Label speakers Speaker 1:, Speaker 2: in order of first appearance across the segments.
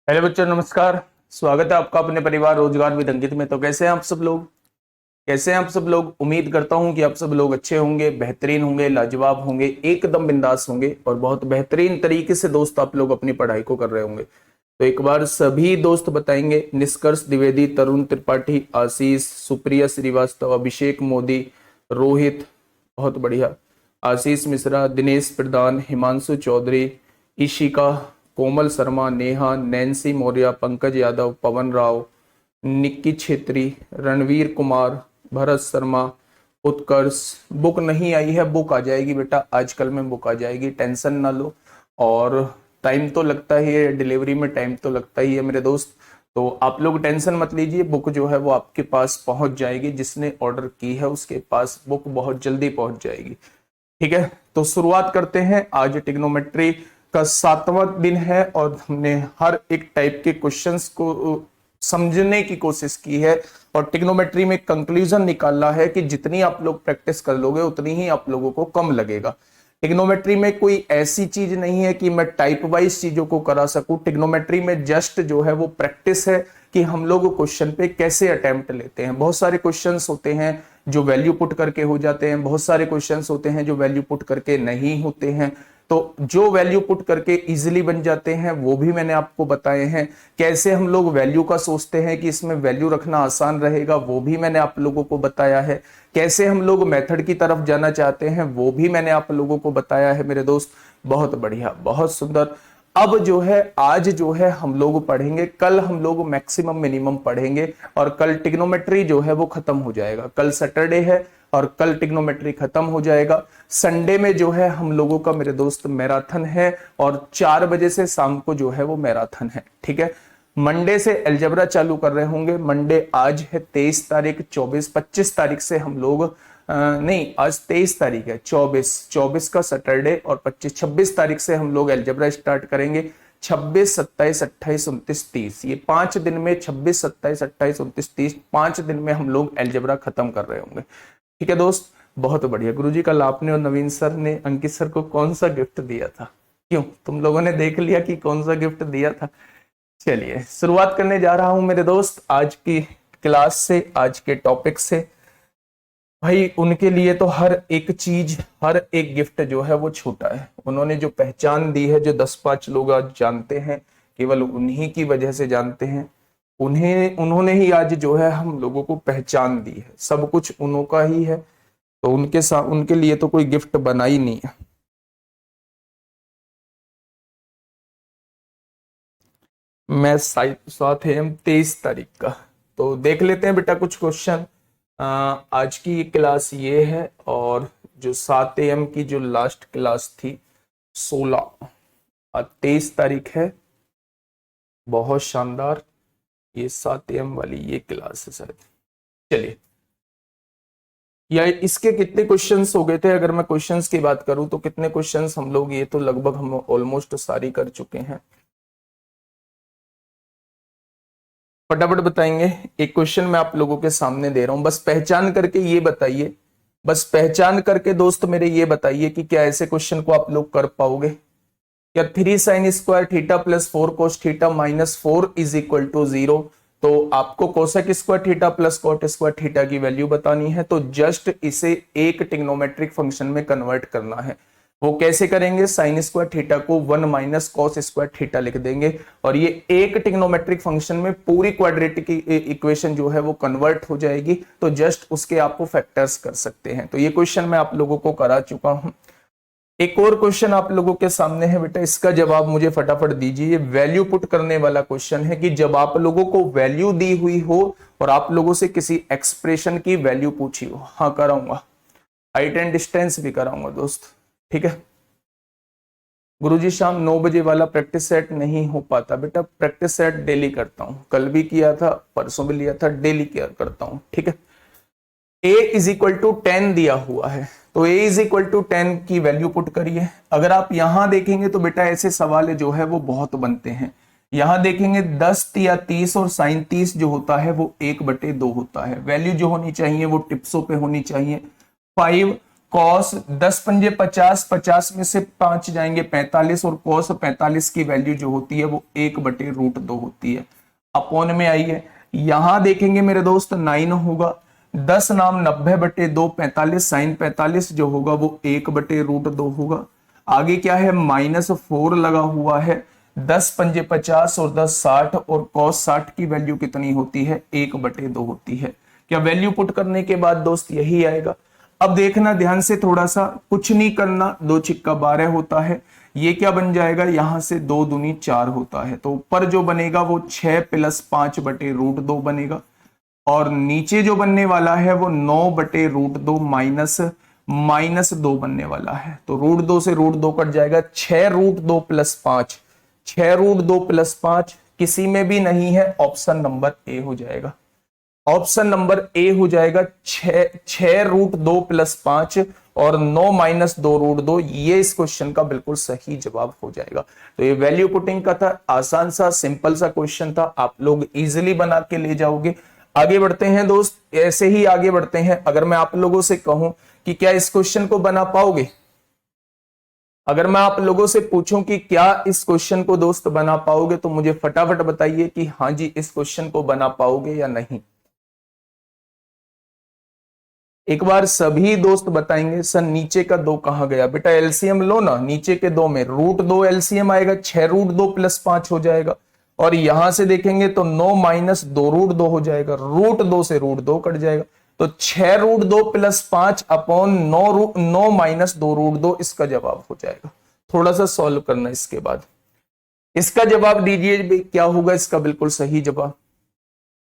Speaker 1: Hello बच्चों, नमस्कार। स्वागत है आपका अपने परिवार रोजगार विद अंकित में। तो कैसे हैं आप सब लोग? कैसे हैं आप सब लोग? उम्मीद करता हूं कि आप सब लोग अच्छे होंगे, बेहतरीन होंगे, लाजवाब होंगे, एकदम बिंदास होंगे और बहुत बेहतरीन तरीके से दोस्त आप लोग अपनी पढ़ाई को कर रहे होंगे। तो एक बार सभी दोस्त बताएंगे। निष्कर्ष द्विवेदी, तरुण त्रिपाठी, आशीष, सुप्रिया श्रीवास्तव, अभिषेक मोदी, रोहित, बहुत बढ़िया, आशीष मिश्रा, दिनेश प्रधान, हिमांशु चौधरी, ईशिका, कोमल शर्मा, नेहा, नैन्सी मौर्य, पंकज यादव, पवन राव, निक्की छेत्री, रणवीर कुमार, भरत शर्मा, उत्कर्ष। बुक नहीं आई है, बुक आ जाएगी बेटा, आजकल में बुक आ जाएगी, टेंशन ना लो। और टाइम तो लगता ही है, डिलीवरी में टाइम तो लगता ही है मेरे दोस्त। तो आप लोग टेंशन मत लीजिए, बुक जो है वो आपके पास पहुंच जाएगी। जिसने ऑर्डर की है उसके पास बुक बहुत जल्दी पहुंच जाएगी। ठीक है, तो शुरुआत करते हैं। आज ट्रिग्नोमेट्री का 7वां दिन है और हमने हर एक टाइप के क्वेश्चंस को समझने की कोशिश की है और ट्रिग्नोमेट्री में कंक्लूजन निकालना है कि जितनी आप लोग प्रैक्टिस कर लोगे उतनी ही आप लोगों को कम लगेगा। ट्रिग्नोमेट्री में कोई ऐसी चीज नहीं है कि मैं टाइप वाइज चीजों को करा सकूं। ट्रिग्नोमेट्री में जस्ट जो है वो प्रैक्टिस है कि हम लोग क्वेश्चन पे कैसे अटेम्प्ट लेते हैं। बहुत सारे क्वेश्चंस होते हैं जो वैल्यू पुट करके हो जाते हैं, बहुत सारे क्वेश्चंस होते हैं जो वैल्यू पुट करके नहीं होते हैं। तो जो वैल्यू पुट करके इजीली बन जाते हैं वो भी मैंने आपको बताए हैं। कैसे हम लोग वैल्यू का सोचते हैं कि इसमें वैल्यू रखना आसान रहेगा, वो भी मैंने आप लोगों को बताया है। कैसे हम लोग मेथड की तरफ जाना चाहते हैं वो भी मैंने आप लोगों को बताया है मेरे दोस्त। बहुत बढ़िया, बहुत सुंदर। अब जो है आज जो है हम लोग पढ़ेंगे, कल हम लोग मैक्सिमम मिनिमम पढ़ेंगे और कल ट्रिग्नोमेट्री जो है वो खत्म हो जाएगा। कल सैटरडे है और कल ट्रिग्नोमेट्री खत्म हो जाएगा। संडे में जो है हम लोगों का मेरे दोस्त मैराथन है और 4 बजे से शाम को जो है वो मैराथन है। ठीक है, मंडे से अलजेब्रा चालू कर रहे होंगे। मंडे आज है 23 तारीख, 24-25 तारीख से हम लोग नहीं, आज 23 तारीख है, 24 का सैटरडे और 25-26 तारीख से हम लोग अलजेब्रा स्टार्ट करेंगे। 26, 27, 28, 29, 30, ये 5 दिन में 26, 27, 28, 29, 30 5 दिन में हम लोग अलजेब्रा खत्म कर रहे होंगे। ठीक है दोस्त, बहुत बढ़िया। गुरुजी कल आपने और नवीन सर ने अंकित सर को कौन सा गिफ्ट दिया था? क्यों, तुम लोगों ने देख लिया कि कौन सा गिफ्ट दिया था? चलिए शुरुआत करने जा रहा हूं मेरे दोस्त आज की क्लास से, आज के टॉपिक से। भाई उनके लिए तो हर एक चीज, हर एक गिफ्ट जो है वो छोटा है। उन्होंने जो पहचान दी है, जो 10-5 लोग आज जानते हैं, केवल उन्हीं की वजह से जानते हैं। उन्होंने ही आज जो है हम लोगों को पहचान दी है। सब कुछ उन्हों का ही है, तो उनके लिए तो कोई गिफ्ट बना ही नहीं है। मैं 7 AM 23 तारीख का, तो देख लेते हैं बेटा कुछ क्वेश्चन। आज की क्लास ये है और जो 7 AM की जो लास्ट क्लास थी 16, आज 23 तारीख है। बहुत शानदार, ये 7 AM वाली ये क्लास है शायद। चलिए, या इसके कितने क्वेश्चंस हो गए थे? अगर मैं क्वेश्चंस की बात करूं तो कितने क्वेश्चंस हम लोग, ये तो लगभग हम ऑलमोस्ट सारी कर चुके हैं। फटाफट बताएंगे। एक क्वेश्चन मैं आप लोगों के सामने दे रहा हूं, बस पहचान करके ये बताइए, बस पहचान करके दोस्त मेरे ये बताइए कि क्या ऐसे क्वेश्चन को आप लोग कर पाओगे? क्या 3 sin² theta plus 4 cos theta minus 4 is equal to 0? तो आपको cosec theta plus cot theta की वैल्यू बतानी है, तो जस्ट इसे एक ट्रिग्नोमेट्रिक फंक्शन में कन्वर्ट करना है। वो कैसे करेंगे? sin² थीटा को 1 माइनस cos² थीटा लिख देंगे और ये एक ट्रिग्नोमेट्रिक फंक्शन में पूरी क्वाड्रेटिक इक्वेशन जो है वो कन्वर्ट हो जाएगी। तो जस्ट उसके आपको फैक्टर्स कर सकते हैं। तो ये क्वेश्चन मैं आप लोगों को करा चुका हूं। एक और क्वेश्चन आप लोगों के सामने है बेटा, इसका जवाब मुझे फटाफट दीजिए। वैल्यू पुट करने वाला क्वेश्चन है कि जब आप लोगों को वैल्यू दी हुई हो और आप लोगों से किसी एक्सप्रेशन की वैल्यू पूछी हो। हाँ कराऊंगा, हाइट एंड डिस्टेंस भी कराऊंगा दोस्त। ठीक है गुरुजी, शाम 9 बजे वाला प्रैक्टिस सेट नहीं हो पाता बेटा। प्रैक्टिस सेट डेली करता हूं, कल भी किया था, परसों भी लिया था, डेली किया करता हूं। ठीक है, a इज इक्वल टू 10 दिया हुआ है, तो a इज इक्वल टू 10 की वैल्यू पुट करिए। अगर आप यहां देखेंगे तो बेटा ऐसे सवाल जो है वो बहुत बनते हैं। यहां देखेंगे 10 या 30 और sin 30 जो होता है वो 1/2 होता है। वैल्यू जो होनी चाहिए वो टिप्सों पे होनी चाहिए। 5 कॉस 10 पंजे 50, 50 में से 5 जाएंगे 45, और कॉस 45 की वैल्यू जो होती है वो 1/√2 होती है। अपॉन में आई है, यहां देखेंगे मेरे दोस्त 9 होगा, 10 नाम 90/2, 45 साइन 45 जो होगा वो 1/√2 होगा। आगे क्या है, -4 लगा हुआ है, 10 पंजे 50 और 10 60, और cos 60 की वैल्यू कितनी होती है, 1/2 होती है। क्या वैल्यू पुट करने के बाद दोस्त यही आएगा। अब देखना ध्यान से, थोड़ा सा कुछ नहीं करना, 2 छिक्का 12 होता है, ये क्या बन जाएगा, यहां से 2 दूनी 4 होता है, तो ऊपर जो बनेगा वो 6 + 5/√2 बनेगा, और नीचे जो बनने वाला है वो 9/√2 -2 बनने वाला है। तो √2 से √2 कट जाएगा, 6√2 + 5, 6√2 + 5 किसी में भी नहीं है, ऑप्शन नंबर ए हो जाएगा। ऑप्शन नंबर ए हो जाएगा, 6√2 + 5 और 9 - 2√2, ये इस क्वेश्चन का बिल्कुल सही जवाब हो जाएगा। तो ये वैल्यू पुटिंग का था, आसान सा सिंपल सा क्वेश्चन था, आप लोग इजीली बना के ले जाओगे। आगे बढ़ते हैं दोस्त, ऐसे ही आगे बढ़ते हैं। अगर मैं आप लोगों से कहूं कि क्या इस क्वेश्चन को बना पाओगे, अगर मैं आप लोगों से पूछूं कि क्या इस क्वेश्चन को दोस्त बना पाओगे, तो मुझे फटाफट बताइए कि हाँ जी इस क्वेश्चन को बना पाओगे या नहीं। एक बार सभी दोस्त बताएंगे सर नीचे का 2 कहां गया, बेटा एलसीएम लो ना, नीचे के 2 में √2 एलसीएम आएगा, 6√2 + 5 हो जाएगा, और यहां से देखेंगे तो 9 - 2√2 हो जाएगा, √2 से √2 कट जाएगा, तो 6√2 + 5 अपॉन 9 - 2√2 इसका जवाब हो जाएगा। थोड़ा सा सॉल्व करना इसके बाद, इसका जवाब दीजिए क्या होगा इसका बिल्कुल सही जवाब।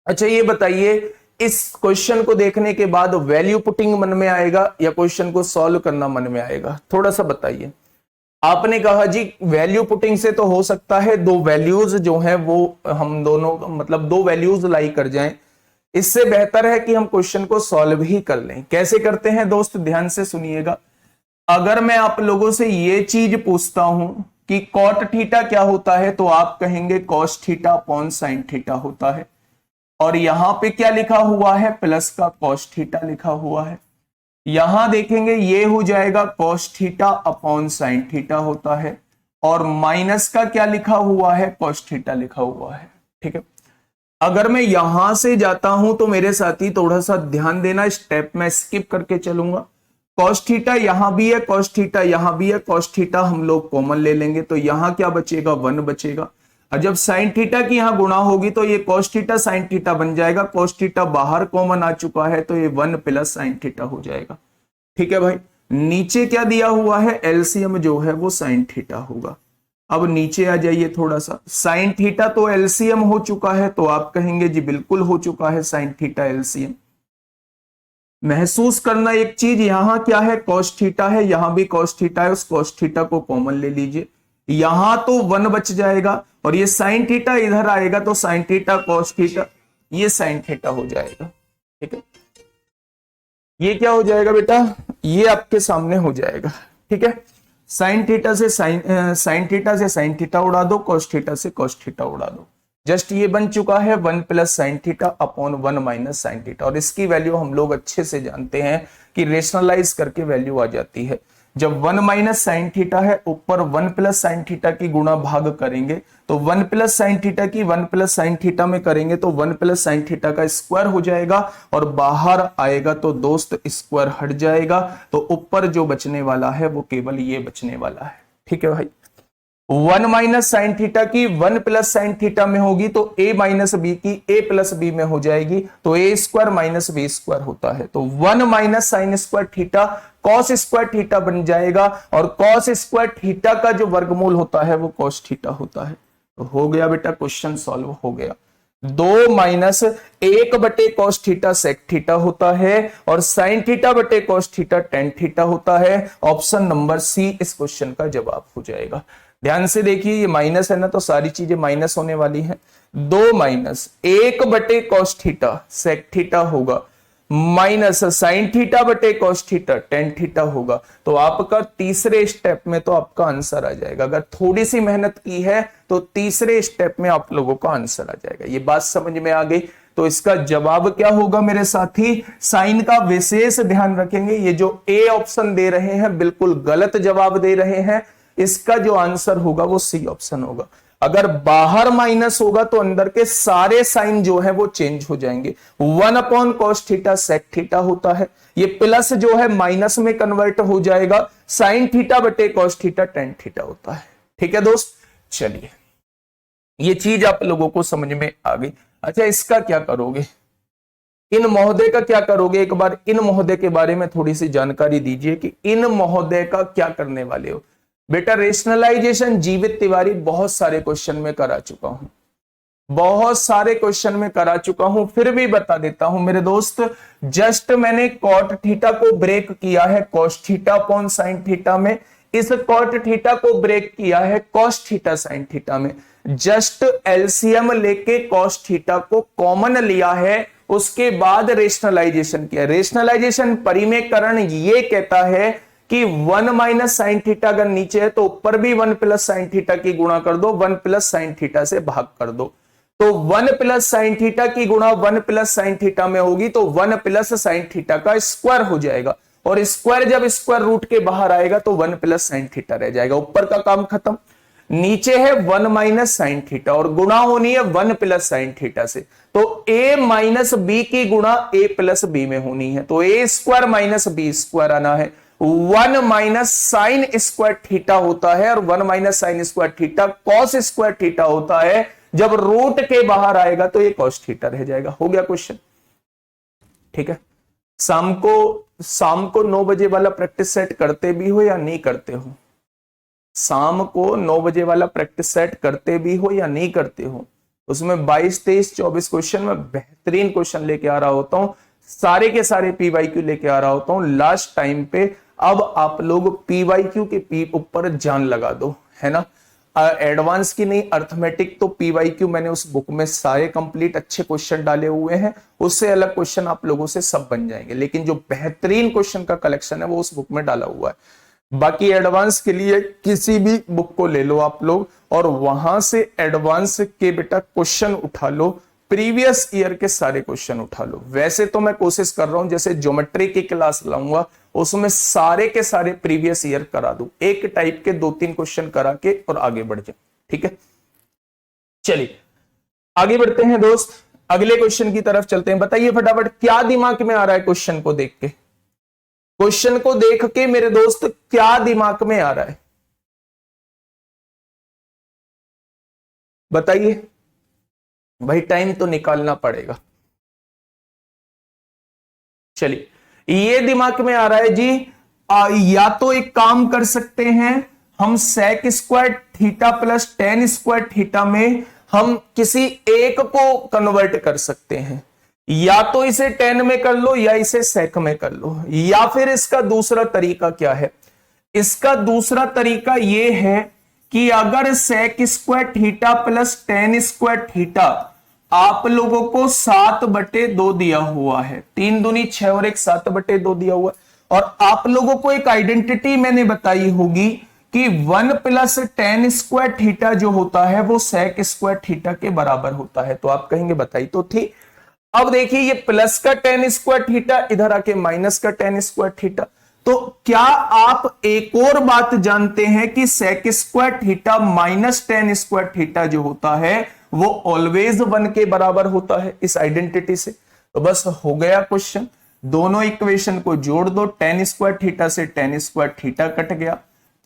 Speaker 1: अच्छा ये बताइए, इस क्वेश्चन को देखने के बाद वैल्यू पुटिंग मन में आएगा या क्वेश्चन को सॉल्व करना मन में आएगा, थोड़ा सा बताइए। आपने कहा जी वैल्यू पुटिंग से तो हो सकता है 2 वैल्यूज जो हैं वो हम दोनों मतलब 2 वैल्यूज लाई कर जाएं, इससे बेहतर है कि हम क्वेश्चन को सॉल्व ही कर लें। कैसे करते हैं दोस्त, ध्यान से सुनिएगा। अगर मैं आप लोगों से ये चीज पूछता हूं कि कॉट थीटा क्या होता है, तो आप कहेंगे cos theta upon sine theta होता है, और यहां पे क्या लिखा हुआ है, प्लस का कॉस थीटा लिखा हुआ है। यहां देखेंगे ये हो जाएगा cos theta upon sine theta होता है, और माइनस का क्या लिखा हुआ है, कॉस थीटा लिखा हुआ है। ठीक है, अगर मैं यहां से जाता हूं तो मेरे साथी थोड़ा सा ध्यान देना, स्टेप में स्किप करके चलूंगा। कॉस थीटा यहां भी है, कॉस थीटा यहां भी है, कॉस थीटा हम लोग कॉमन ले लेंगे, तो यहां क्या बचेगा, 1 बचेगा। और जब साइन थीटा की यहां गुणा होगी तो ये कॉस थीटा साइन थीटा बन जाएगा, कॉस थीटा बाहर कॉमन आ चुका है, तो ये 1 + साइन थीटा हो जाएगा। ठीक है भाई, नीचे क्या दिया हुआ है, एलसीएम जो है वो साइन थीटा होगा। अब नीचे आ जाइए थोड़ा सा, साइन थीटा तो एलसीएम हो चुका है, तो आप कहेंगे जी बिल्कुल हो चुका है साइन थीटा एलसीएम। महसूस करना एक चीज, यहां क्या है, कॉस थीटा है, यहां भी कॉस थीटा है, उस कॉस थीटा को कॉमन ले लीजिए, यहां तो 1 बच जाएगा, और ये साइन थीटा इधर आएगा तो साइन थीटा कॉस थीटा, ये साइन थीटा हो जाएगा। ठीक है, ये क्या हो जाएगा बेटा, ये आपके सामने हो जाएगा। ठीक है, साइन थीटा से साइन थीटा से साइन थीटा उड़ा दो, कॉस थीटा से कॉस थीटा उड़ा दो, जस्ट ये बन चुका है 1 + sine theta upon 1 - sine theta, और इसकी वैल्यू हम लोग अच्छे से जानते हैं कि रेशनलाइज करके वैल्यू आ जाती है। जब 1 - साइन थीटा है, ऊपर 1 + साइन थीटा की गुणा भाग करेंगे, तो 1 + साइन थीटा की 1 + साइन थीटा में करेंगे तो 1 + साइन थीटा का स्क्वायर हो जाएगा, और बाहर आएगा तो दोस्त स्क्वायर हट जाएगा, तो ऊपर जो बचने वाला है वो केवल ये बचने वाला है। ठीक है भाई, 1 - साइन थीटा की 1 + साइन थीटा में होगी तो a - b की a + b में हो जाएगी, तो a² - b² होता है, तो 1 - sign square theta cos square theta बन जाएगा, और कॉस स्क्वायर थीटा का जो वर्गमूल होता है वो कॉस थीटा होता है। तो हो गया बेटा, क्वेश्चन सॉल्व हो गया। 2 - 1 कॉस थीटा सेक थीटा होता है, और sine theta cos theta tan theta होता है। ऑप्शन नंबर सी इस क्वेश्चन का जवाब हो जाएगा। ध्यान से देखिए, ये माइनस है ना, तो सारी चीजें माइनस होने वाली हैं। 2 - 1 कॉस थीटा सेक थीटा होगा, minus sine theta cos theta tan theta होगा, तो आपका तीसरे स्टेप में तो आपका आंसर आ जाएगा। अगर थोड़ी सी मेहनत की है तो तीसरे स्टेप में आप लोगों का आंसर आ जाएगा। ये बात समझ में आ गई? तो इसका जवाब क्या होगा मेरे साथी? साइन का विशेष ध्यान रखेंगे। ये जो ए ऑप्शन दे रहे हैं बिल्कुल गलत जवाब दे रहे हैं। इसका जो आंसर होगा वो सी ऑप्शन होगा। अगर बाहर माइनस होगा तो अंदर के सारे साइन जो है वो चेंज हो जाएंगे। 1/cos थीटा sec थीटा होता है, ये प्लस जो है माइनस में कन्वर्ट हो जाएगा, sin थीटा बटे cos थीटा tan थीटा होता है। ठीक है दोस्त, चलिए ये चीज आप लोगों को समझ में आ गई। अच्छा, इसका क्या करोगे? इन महोदय का क्या करोगे? एक बार इन महोदय के बारे में थोड़ी सी जानकारी दीजिए कि इन महोदय का क्या करने वाले हो। बेटा रेशनलाइजेशन जीवित तिवारी बहुत सारे क्वेश्चन में करा चुका हूं, बहुत सारे क्वेश्चन में करा चुका हूं, फिर भी बता देता हूं मेरे दोस्त। जस्ट मैंने कॉट थीटा को ब्रेक किया है cos theta upon sine theta में, इस कॉट थीटा को ब्रेक किया है कॉस थीटा साइन थीटा में। जस्ट एलसीएम लेके कॉस थीटा को कॉमन लिया है, उसके बाद रेशनलाइजेशन किया। रेशनलाइजेशन परिमेयकरण ये कहता है कि 1 माइनस साइन थीटा अगर नीचे है तो ऊपर भी 1 प्लस साइन थीटा की गुणा कर दो, 1 प्लस साइन थीटा से भाग कर दो। तो 1 प्लस साइन थीटा की गुणा 1 प्लस साइन थीटा में होगी तो 1 प्लस साइन थीटा का स्क्वायर हो जाएगा, और स्क्वायर जब स्क्वायर रूट के बाहर आएगा तो 1 प्लस साइन थीटा रह जाएगा। ऊपर का काम खत्म। नीचे है 1 माइनस साइन थीटा और गुणा होनी है 1 प्लस साइन थीटा से, तो a माइनस बी की गुणा a प्लस बी में होनी है, तो a square minus B square आना है। 1 माइनस साइन स्क्वायर थीटा होता है और 1 minus sign square theta cos square theta होता है। जब रूट के बाहर आएगा तो ये कॉस थीटा रह जाएगा। हो गया क्वेश्चन? ठीक है, शाम को 9 बजे वाला प्रैक्टिस सेट करते भी हो या नहीं करते हो? शाम को 9 बजे वाला प्रैक्टिस सेट करते भी हो या नहीं करते हो? उसमें 22, 23, 24 क्वेश्चन में बेहतरीन क्वेश्चन लेके आ रहा होता हूं, सारे के सारे पीवाईक्यू लेके आ रहा होता हूं लास्ट टाइम पे। अब आप लोग पीवाईक्यू के ऊपर जान लगा दो, है ना। एडवांस की नहीं, अर्थमेटिक तो पीवाईक्यू मैंने उस बुक में सारे कंप्लीट अच्छे क्वेश्चन डाले हुए हैं, उससे अलग क्वेश्चन आप लोगों से सब बन जाएंगे, लेकिन जो बेहतरीन क्वेश्चन का कलेक्शन है वो उस बुक में डाला हुआ है। बाकी एडवांस के लिए किसी भी बुक को ले लो आप लोग और वहां से एडवांस के बेटा क्वेश्चन उठा लो, प्रीवियस ईयर के सारे क्वेश्चन उठा लो। वैसे तो मैं कोशिश कर रहा हूं जैसे ज्योमेट्री की क्लास लाऊंगा उसमें सारे के सारे प्रीवियस ईयर करा दूं, एक टाइप के 2-3 क्वेश्चन करा के और आगे बढ़ जाए। ठीक है, चलिए आगे बढ़ते हैं दोस्त, अगले क्वेश्चन की तरफ चलते हैं। बताइए फटाफट क्या दिमाग में आ रहा है क्वेश्चन को देख के? क्वेश्चन को देख के मेरे दोस्त क्या दिमाग में आ रहा है बताइए भाई, टाइम तो निकालना पड़ेगा। चलिए, ये दिमाग में आ रहा है जी, या तो एक काम कर सकते हैं हम sec square theta plus tan square theta में हम किसी एक को कन्वर्ट कर सकते हैं, या तो इसे टेन में कर लो या इसे सेक में कर लो, या फिर इसका दूसरा तरीका क्या है? इसका दूसरा तरीका यह है कि अगर sec square theta plus tan square theta आप लोगों को 7/2 दिया हुआ है, 3 दूनी 6 और एक 7/2 दिया हुआ है, और आप लोगों को एक आइडेंटिटी मैंने बताई होगी कि 1 प्लस टेन स्क्वायर थीटा जो होता है वो सेक स्क्वायर थीटा के बराबर होता है। तो आप कहेंगे बताई तो थी। अब देखिए ये प्लस का टेन स्क्वायर थीटा इधर आके माइनस का टेन स्क्वायर थीटा, तो क्या आप एक और बात जानते हैं कि sec square theta minus tan square theta जो होता है वो ऑलवेज 1 के बराबर होता है इस आइडेंटिटी से। तो बस हो गया क्वेश्चन, दोनों इक्वेशन को जोड़ दो, टेन स्क्वायर थीटा से टेन स्क्वायर थीटा कट गया,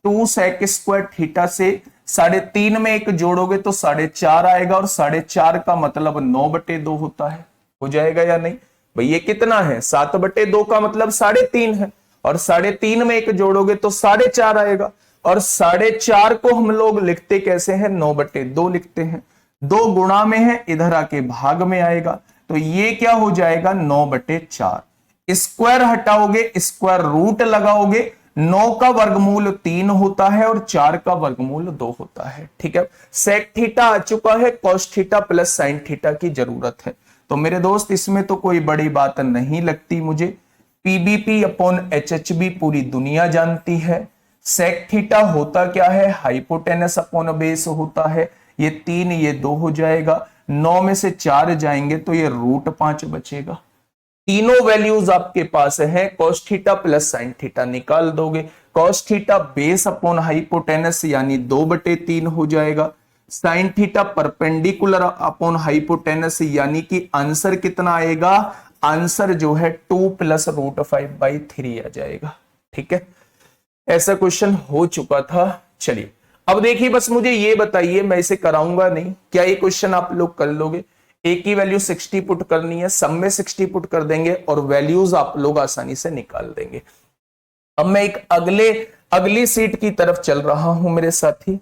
Speaker 1: 2 सेक स्क्वायर थीटा से 3.5 में एक जोड़ोगे तो 4.5 आएगा, और 4.5 का मतलब 9/2 होता है। हो जाएगा या नहीं भाई? ये कितना है? 7/2 का मतलब 3.5 है, और 3.5 में एक जोड़ोगे तो 4.5 आएगा, और 4.5 को हम लोग लिखते कैसे हैं? 9/2 लिखते हैं। 2 गुणा में है, इधर आके भाग में आएगा, तो ये क्या हो जाएगा? 9/4। स्क्वायर हटाओगे, स्क्वायर रूट लगाओगे, 9 का वर्गमूल 3 होता है और 4 का वर्गमूल 2 होता है। ठीक है, सेक थीटा आ चुका है, cos theta plus sine theta की जरूरत है। तो मेरे दोस्त इसमें तो कोई बड़ी बात नहीं लगती मुझे, पीबीपी अपॉन एचएचबी पूरी दुनिया जानती है। सेक थीटा होता क्या है? हाइपोटेनस अपॉन बेस होता है, ये 3 ये 2 हो जाएगा। 9 में से 4 जाएंगे तो ये √5 बचेगा। तीनों वैल्यूज आपके पास है, cos theta plus sin theta निकाल दोगे। cos theta base upon hypotenuse यानी 2/3 हो जाएगा। sin theta perpendicular upon hypotenuse यानी कि आंसर कितना आएगा, आंसर जो है 2 प्लस √5/3 आ जाएगा। ठीक है, ऐसा क्वेश्चन हो चुका था। चलिए अब देखिए, बस मुझे ये बताइए, मैं इसे कराऊंगा नहीं, क्या ये क्वेश्चन आप लोग कर लोगे? एक ही वैल्यू 60 पुट करनी है, सब में 60 पुट कर देंगे और वैल्यूज आप लोग आसानी से निकाल देंगे। अब मैं एक अगली सीट की तरफ चल रहा हूं मेरे साथी,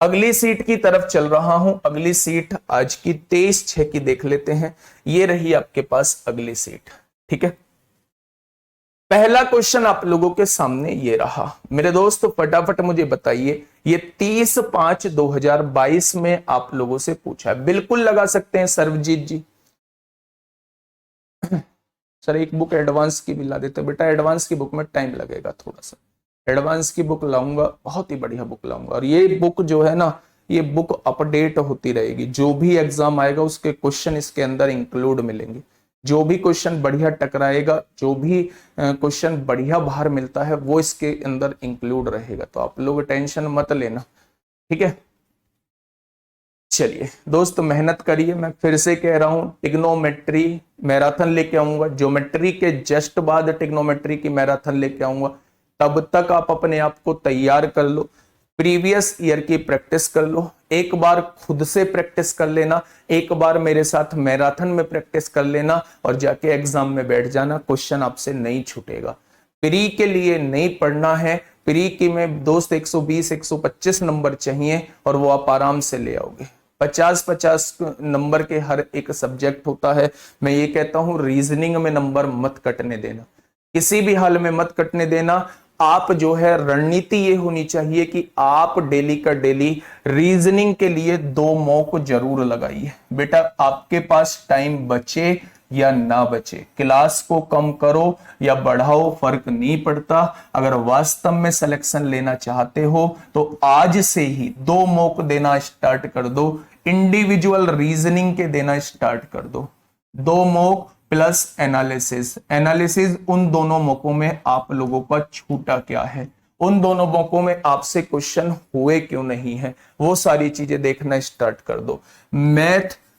Speaker 1: अगली सीट की तरफ चल रहा हूं। अगली सीट आज की 23/6 की देख लेते हैं। ये रही आपके पास अगली सीट। ठीक है, पहला क्वेश्चन आप लोगों के सामने ये रहा मेरे दोस्त, फटाफट मुझे बताइए, ये 30/5/2022 में आप लोगों से पूछा है। बिल्कुल लगा सकते हैं सर्वजीत जी। सर एक बुक एडवांस की भी ला देते बेटा, एडवांस की बुक में टाइम लगेगा थोड़ा सा, एडवांस की बुक लाऊंगा, बहुत ही बढ़िया बुक लाऊंगा। और ये बुक जो है ना, ये बुक अपडेट होती रहेगी, जो भी एग्जाम आएगा उसके क्वेश्चन इसके अंदर इंक्लूड मिलेंगे। जो भी क्वेश्चन बढ़िया टकराएगा, जो भी क्वेश्चन बढ़िया बाहर मिलता है वो इसके अंदर इंक्लूड रहेगा, तो आप लोग टेंशन मत लेना। ठीक है, चलिए दोस्त मेहनत करिए। मैं फिर से कह रहा हूं, टिग्नोमेट्री मैराथन लेके आऊंगा, ज्योमेट्री के जस्ट बाद टिग्नोमेट्री की मैराथन लेके आऊंगा। तब तक आप अपने आप को तैयार कर लो, प्रीवियस ईयर की प्रैक्टिस कर लो, एक बार खुद से प्रैक्टिस कर लेना, एक बार मेरे साथ मैराथन में प्रैक्टिस कर लेना और जाके एग्जाम में बैठ जाना, क्वेश्चन आपसे नहीं छूटेगा। प्री के लिए नहीं पढ़ना है, प्री की में दोस्त 120-125 नंबर चाहिए और वो आप आराम से ले आओगे। 50-50 नंबर के हर एक सब्जेक्ट होता है। मैं ये कहता हूं रीजनिंग में नंबर मत कटने देना, किसी भी हाल में मत कटने देना। आप जो है रणनीति ये होनी चाहिए कि आप डेली का डेली रीजनिंग के लिए 2 मॉक जरूर लगाइए। बेटा आपके पास टाइम बचे या ना बचे, क्लास को कम करो या बढ़ाओ, फर्क नहीं पड़ता। अगर वास्तव में सिलेक्शन लेना चाहते हो तो आज से ही 2 मॉक देना स्टार्ट कर दो, इंडिविजुअल रीजनिंग के देना स्टार्ट कर दो। 2 मॉक प्लस एनालिसिस, एनालिसिस उन दोनों मौकों में आप लोगों का छूटा क्या है, उन दोनों मौकों में आपसे क्वेश्चन हुए क्यों नहीं है, वो सारी चीजें देखना स्टार्ट कर दो।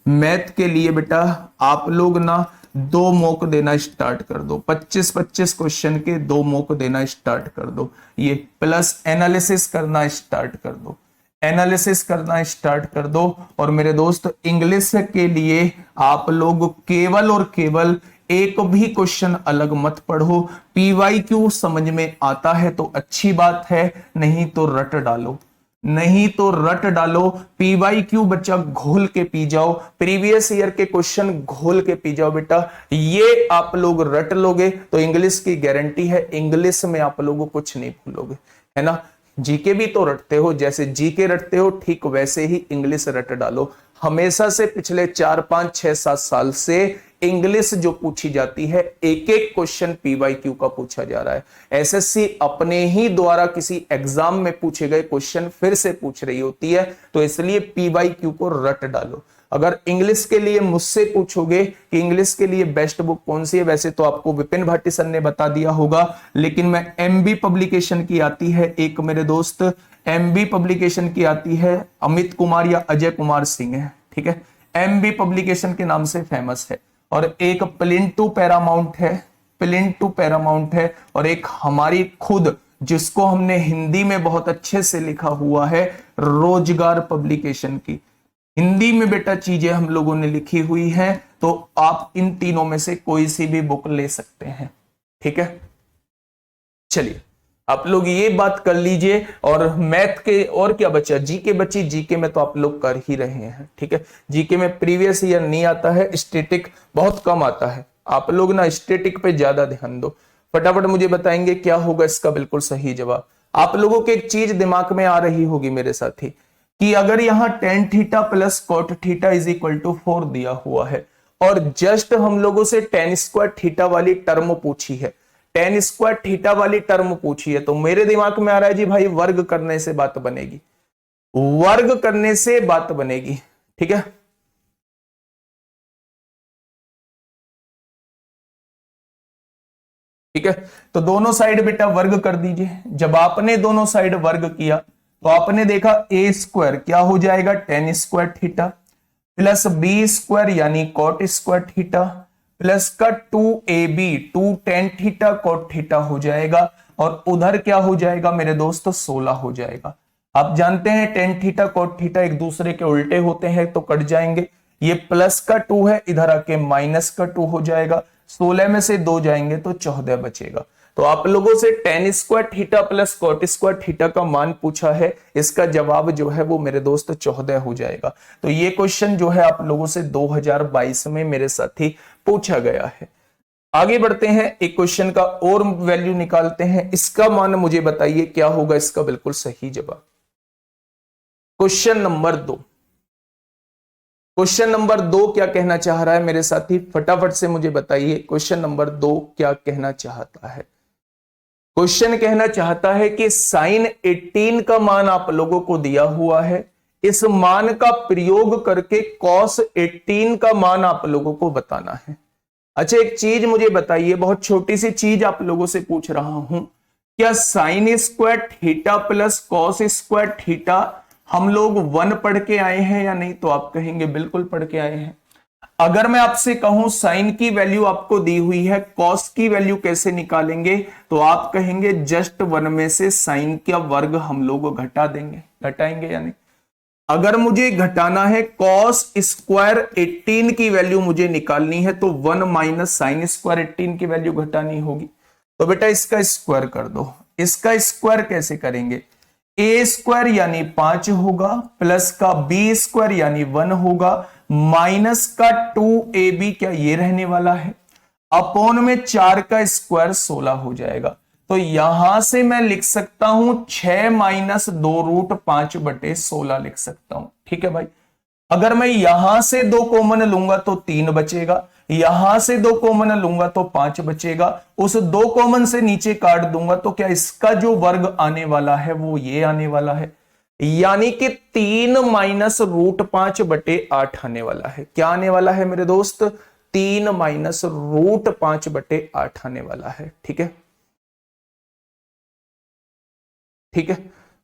Speaker 1: मैथ के लिए बेटा आप लोग ना 2 मॉक देना स्टार्ट कर दो, 25-25 क्वेश्चन के 2 मॉक देना स्टार्ट कर दो। ये प्लस एनालिसिस करना स्टार्ट कर दो, एनालिसिस करना स्टार्ट कर दो। और मेरे दोस्त इंग्लिश के लिए आप लोग केवल और केवल एक भी क्वेश्चन अलग मत पढ़ो। PYQ समझ में आता है तो अच्छी बात है, नहीं तो रट डालो, नहीं तो रट डालो। PYQ बच्चा घोल के पी जाओ, प्रीवियस ईयर के क्वेश्चन घोल के पी जाओ बेटा। ये आप लोग रट लोगे तो इंग्लिश की गारंटी है, इंग्लिश में आप लोग कुछ नहीं भूलोगे, है ना। जीके भी तो रटते हो, जैसे जीके रटते हो ठीक वैसे ही इंग्लिश रट डालो। हमेशा से पिछले 4-5-6-7 साल से इंग्लिश जो पूछी जाती है, एक एक क्वेश्चन PYQ का पूछा जा रहा है। एसएससी अपने ही द्वारा किसी एग्जाम में पूछे गए क्वेश्चन फिर से पूछ रही होती है, तो इसलिए PYQ को रट डालो। अगर इंग्लिश के लिए मुझसे पूछोगे कि इंग्लिश के लिए बेस्ट बुक कौन सी है, वैसे तो आपको विपिन भाटी सर ने बता दिया होगा, लेकिन मैं MB पब्लिकेशन की आती है एक मेरे दोस्त, MB पब्लिकेशन की आती है, अमित कुमार या अजय कुमार सिंह है, ठीक है, MB पब्लिकेशन के नाम से फेमस है। और एक प्लिंटू पैरामाउंट है, प्लिंटू पैरामाउंट है, और एक हमारी खुद जिसको हमने हिंदी में बहुत अच्छे से लिखा हुआ है, रोजगार पब्लिकेशन की। हिंदी में बेटा चीजें हम लोगों ने लिखी हुई हैं, तो आप इन तीनों में से कोई सी भी बुक ले सकते हैं, ठीक है। चलिए आप लोग ये बात कर लीजिए। और मैथ के और क्या बचा, जीके बची, जीके में तो आप लोग कर ही रहे हैं, ठीक है। जीके में प्रीवियस ईयर नहीं आता है, स्टैटिक बहुत कम आता है, आप लोग ना स्टैटिक पे ज्यादा ध्यान दो। फटाफट मुझे बताएंगे क्या होगा इसका बिल्कुल सही जवाब। आप लोगों के एक चीज दिमाग में आ रही होगी मेरे साथी, कि अगर यहां tan theta plus cot theta is equal to 4 दिया हुआ है और जस्ट हम लोगों से tan स्क्वायर थीटा वाली टर्म पूछी है, tan स्क्वायर थीटा वाली टर्म पूछी है, तो मेरे दिमाग में आ रहा है जी भाई वर्ग करने से बात बनेगी, वर्ग करने से बात बनेगी, ठीक है। ठीक है, तो दोनों साइड बेटा वर्ग कर दीजिए। जब आपने दोनों साइड वर्ग किया तो आपने देखा ए स्क्वायर क्या हो जाएगा, tan square theta, plus B square यानी कॉट स्क्वायर थीटा, प्लस का 2ab 2 tan theta cot theta हो जाएगा, और उधर क्या हो जाएगा मेरे दोस्त, 16 हो जाएगा। आप जानते हैं टेन थीटा कॉट थीटा एक दूसरे के उल्टे होते हैं तो कट जाएंगे। ये प्लस का 2 है, इधर आके माइनस का 2 हो जाएगा, 16 में से 2 जाएंगे तो 14 बचेगा। तो आप लोगों से tan square theta plus cot square theta का मान पूछा है, इसका जवाब जो है वो मेरे दोस्त 14 हो जाएगा। तो ये क्वेश्चन जो है आप लोगों से 2022 में मेरे साथी पूछा गया है। आगे बढ़ते हैं, एक क्वेश्चन का और वैल्यू निकालते हैं, इसका मान मुझे बताइए क्या होगा इसका बिल्कुल सही जवाब। क्वेश्चन नंबर 2, क्वेश्चन नंबर 2 क्या कहना चाह रहा है मेरे साथी, फटाफट से मुझे बताइए क्वेश्चन नंबर 2 क्या कहना चाहता है। क्वेश्चन कहना चाहता है कि साइन 18 का मान आप लोगों को दिया हुआ है, इस मान का प्रयोग करके कॉस 18 का मान आप लोगों को बताना है। अच्छा एक चीज मुझे बताइए, बहुत छोटी सी चीज आप लोगों से पूछ रहा हूं, क्या sign square theta plus cos square theta हम लोग 1 पढ़ के आए हैं या नहीं? तो आप कहेंगे बिल्कुल पढ़ के आए हैं। अगर मैं आपसे कहूं साइन की वैल्यू आपको दी हुई है, कॉस की वैल्यू कैसे निकालेंगे? तो आप कहेंगे जस्ट 1 में से साइन का वर्ग हम लोग घटा देंगे, घटाएंगे या नहीं? अगर मुझे घटाना है कॉस स्क्वायर 18 की वैल्यू मुझे निकालनी है तो 1 माइनस साइन स्क्वायर 18 की वैल्यू घटानी होगी। तो बेटा इसका स्क्वायर कर दो। इसका स्क्वायर कैसे करेंगे? ए स्क्वायर यानी 5 होगा, प्लस का बी स्क्वायर यानी 1 होगा, माइनस का 2ab क्या ये रहने वाला है, अपॉन में 4 का स्क्वायर 16 हो जाएगा। तो यहां से मैं लिख सकता हूं 6 माइनस 2√5 बटे 16 लिख सकता हूं। ठीक है भाई, अगर मैं यहां से 2 कॉमन लूंगा तो 3 बचेगा, यहां से 2 कॉमन लूंगा तो 5 बचेगा, उस 2 कॉमन से नीचे काट दूंगा तो क्या इसका जो वर्ग आने वाला है वो ये आने वाला है, यानी कि 3 माइनस √5 बटे 8 आने वाला है। क्या आने वाला है मेरे दोस्त? 3 माइनस √5 बटे 8 आने वाला है। ठीक है, ठीक है,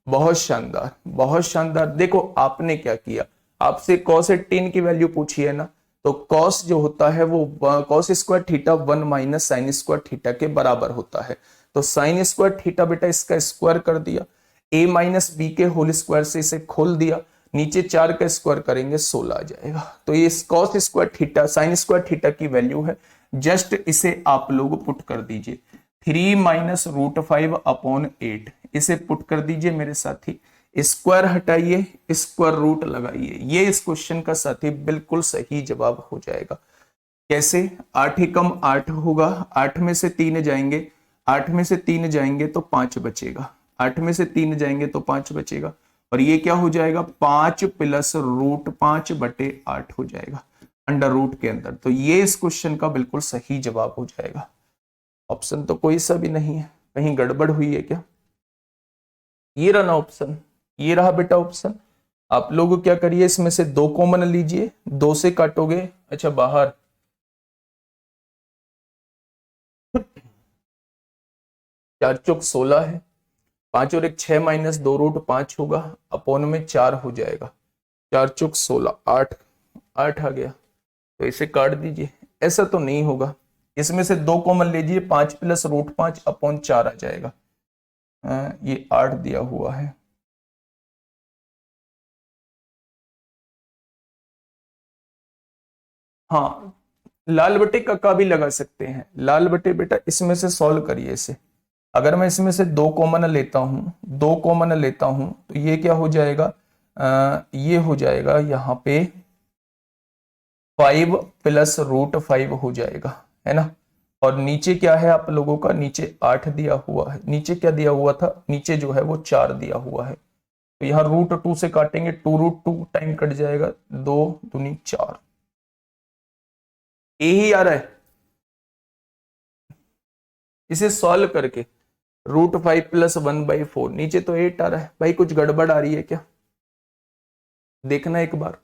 Speaker 1: बहुत शानदार, बहुत शानदार। देखो आपने क्या किया, आपसे cos 18 की वैल्यू पूछी है ना, तो cos जो होता है वो cos square theta 1 minus sign square theta के बराबर होता है। तो साइन स्क्वायर थीटा बेटा इसका स्क्वायर कर दिया, a माइनस बी के होल स्क्वायर से इसे खोल दिया, नीचे 4 का स्क्वायर करेंगे 16 आ जाएगा। तो ये cos square theta sign square theta की वैल्यू है, जस्ट इसे आप लोग पुट कर दीजिए, 3 माइनस √5 अपॉन 8, इसे पुट कर दीजिए मेरे साथी, स्क्वायर हटाइए, स्क्वायर रूट लगाइए, ये इस क्वेश्चन का साथी बिल्कुल सही जवाब हो जाएगा। कैसे? 8 ही कम 8 होगा, 8 में से 3 जाएंगे, 8 में से 3 जाएंगे तो 5 बचेगा, 8 में से 3 जाएंगे तो 5 बचेगा, और ये क्या हो जाएगा 5 प्लस √5 बटे 8 हो जाएगा अंडर रूट के अंदर। तो ये इस क्वेश्चन का बिल्कुल सही जवाब हो जाएगा। ऑप्शन तो कोई सा भी नहीं है, कहीं गड़बड़ हुई है क्या? ये रहा ना ऑप्शन, ये रहा बेटा ऑप्शन। आप लोग क्या करिए, इसमें से 2 कॉमन लीजिए, 2 से काटोगे, अच्छा बाहर 4 चौक 16 है, 5 और 1 6 माइनस 2√5 होगा, अपॉन में 4 हो जाएगा, 4 चौक 16 8, 8 आ गया, तो इसे काट दीजिए। ऐसा तो नहीं होगा, इसमें से 2 कॉमन लीजिए, 5 प्लस √5 अपॉन 4 आ जाएगा, ये 8 दिया हुआ है। हाँ, लाल बटे का भी लगा सकते हैं, लाल बटे बेटा इसमें से सॉल्व करिए इसे। अगर मैं इसमें से 2 कॉमन लेता हूं, 2 कॉमन लेता हूं तो ये क्या हो जाएगा, ये हो जाएगा यहाँ पे 5 प्लस √5 हो जाएगा, है ना। और नीचे क्या है आप लोगों का, नीचे 8 दिया हुआ है, नीचे क्या दिया हुआ था, नीचे जो है वो 4 दिया हुआ है, तो यहाँ √2 से काटेंगे, 2√2 टाइम कट जाएगा, 2 दूनी 4, यही आ रहा है। इसे सॉल्व करके √5 प्लस 1/4, नीचे तो 8 आ रहा है, भाई कुछ गड़बड़ आ रही है क्या? देखना एक बार,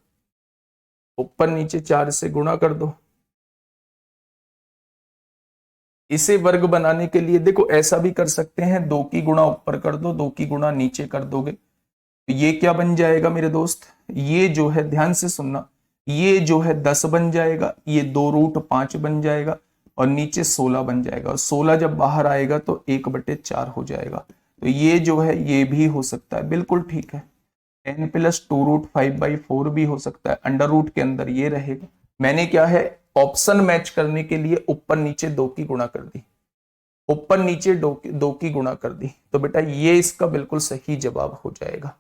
Speaker 1: ऊपर नीचे 4 से गुणा कर दो, इसे वर्ग बनाने के लिए देखो ऐसा भी कर सकते हैं, 2 की गुणा ऊपर कर दो, 2 की गुणा नीचे कर दोगे, तो ये क्या बन जाएगा मेरे दोस्त, ये जो है ध्यान से सुनना, ये जो है 10 बन जाएगा, ये 2√5 बन जाएगा और नीचे 16 बन जाएगा, और 16 जब बाहर आएगा तो 1/4 हो जाएगा। तो ये जो है ये भी हो सकता है, बिल्कुल ठीक है। 10 + 2√5/4 भी हो सकता है, अंडर रूट के अंदर ये रहेगा। मैंने क्या है ऑप्शन मैच करने के लिए ऊपर नीचे 2 की गुणा कर दी, ऊपर नीचे 2 की गुणा कर दी, तो बेटा ये इसका बिल्कुल सही जवाब हो जाएगा।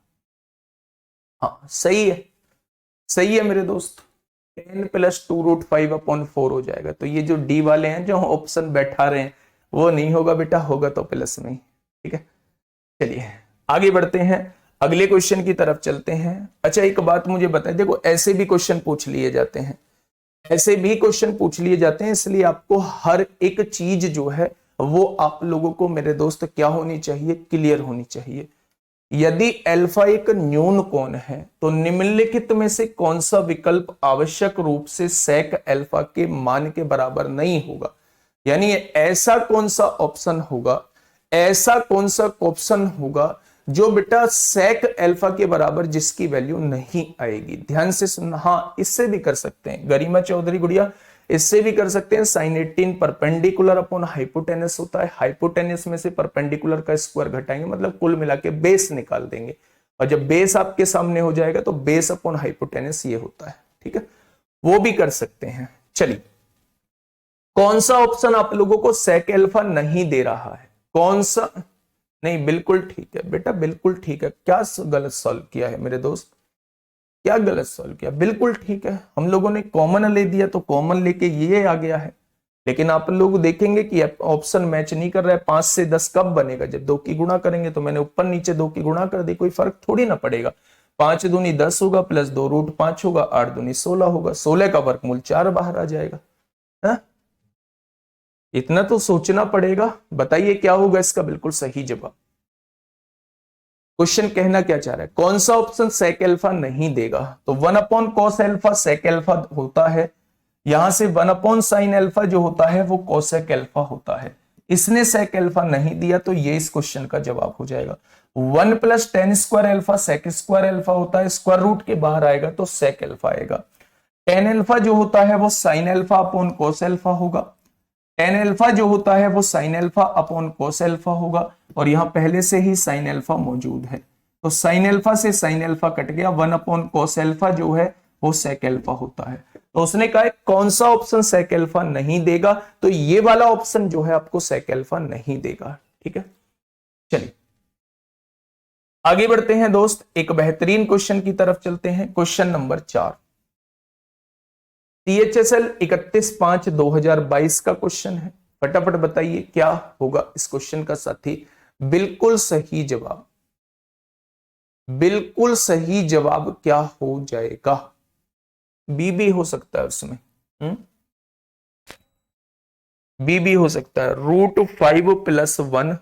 Speaker 1: हाँ सही है, सही है मेरे दोस्त, 10 + 2√5/4 हो जाएगा। तो ये जो डी वाले हैं जो ऑप्शन बैठा रहे हैं वो नहीं होगा बेटा, होगा तो प्लस में ही, ठीक है। चलिए आगे बढ़ते हैं, अगले क्वेश्चन की तरफ चलते हैं। अच्छा एक बात मुझे बताइए, देखो ऐसे भी क्वेश्चन पूछ लिए जाते हैं, ऐसे भी क्वेश्चन पूछ लिए जाते हैं, इसलिए आपको हर एक चीज जो है वो आप लोगों को मेरे दोस्त क्या होनी चाहिए, क्लियर होनी चाहिए। यदि अल्फा एक न्यून कोण है तो निम्नलिखित में से कौन सा विकल्प आवश्यक रूप से sec अल्फा के मान के बराबर नहीं होगा, यानी ऐसा कौन सा ऑप्शन होगा, ऐसा कौन सा ऑप्शन होगा जो बेटा sec अल्फा के बराबर जिसकी वैल्यू नहीं आएगी। ध्यान से सुनना, हाँ इससे भी कर सकते हैं गरिमा चौधरी गुड़िया, इससे भी कर सकते हैं। sin 18 परपेंडिकुलर अपॉन हाइपोटेनस होता है, हाइपोटेनस में से परपेंडिकुलर का स्क्वायर घटाएंगे, मतलब कुल मिला के बेस निकाल देंगे, और जब बेस आपके सामने हो जाएगा तो बेस अपॉन हाइपोटेनस ये होता है, ठीक है, वो भी कर सकते हैं। चलिए कौन सा ऑप्शन आप लोगों को sec अल्फा नहीं दे रहा है, कौन सा, नहीं बिल्कुल ठीक है बेटा, बिल्कुल ठीक है। क्या गलत सॉल्व किया है मेरे दोस्त, क्या गलत सॉल्व किया, बिल्कुल ठीक है। हम लोगों ने कॉमन ले दिया तो कॉमन लेके ये आ गया है, लेकिन आप लोग देखेंगे कि ऑप्शन मैच नहीं कर रहा है। 5 से 10 कब बनेगा, जब 2 की गुणा करेंगे, तो मैंने ऊपर नीचे 2 की गुणा कर दी, कोई फर्क थोड़ी ना पड़ेगा। 5 दूनी 10 होगा प्लस 2√5 होगा, 8 दूनी 16 होगा, 16 का वर्गमूल 4 बाहर आ जाएगा। है? इतना तो सोचना पड़ेगा, बताइए क्या होगा इसका बिल्कुल सही जवाब। क्वेश्चन कहना क्या चाह रहा है, कौन सा ऑप्शन sec अल्फा नहीं देगा, तो 1/cos अल्फा sec अल्फा होता है, यहां से 1/sin अल्फा जो होता है वो cosec अल्फा होता है। इसने sec अल्फा नहीं दिया तो ये इस क्वेश्चन का जवाब हो जाएगा। 1 + tan² अल्फा sec² अल्फा होता है, स्क्वायर रूट के बाहर आएगा तो sec अल्फा आएगा। tan अल्फा जो होता है वो sin alpha upon cos alpha होगा, tan अल्फा जो होता है वो sin alpha upon cos alpha होगा, और यहां पहले से ही sin अल्फा मौजूद है, तो sin अल्फा से sin अल्फा कट गया, 1/cos अल्फा जो है वो sec अल्फा होता है। तो उसने कहा कौन सा ऑप्शन sec अल्फा नहीं देगा, तो ये वाला ऑप्शन जो है आपको sec अल्फा नहीं देगा, ठीक है। चलिए आगे बढ़ते हैं दोस्त, एक बेहतरीन क्वेश्चन की तरफ चलते हैं। क्वेश्चन नंबर 4 THSL 31/5/2022 का क्वेश्चन है, फटाफट बताइए क्या होगा इस क्वेश्चन का साथी। बिल्कुल सही जवाब, बिल्कुल सही जवाब क्या हो जाएगा, बी भी हो सकता है उसमें, बी भी हो सकता है। √5 +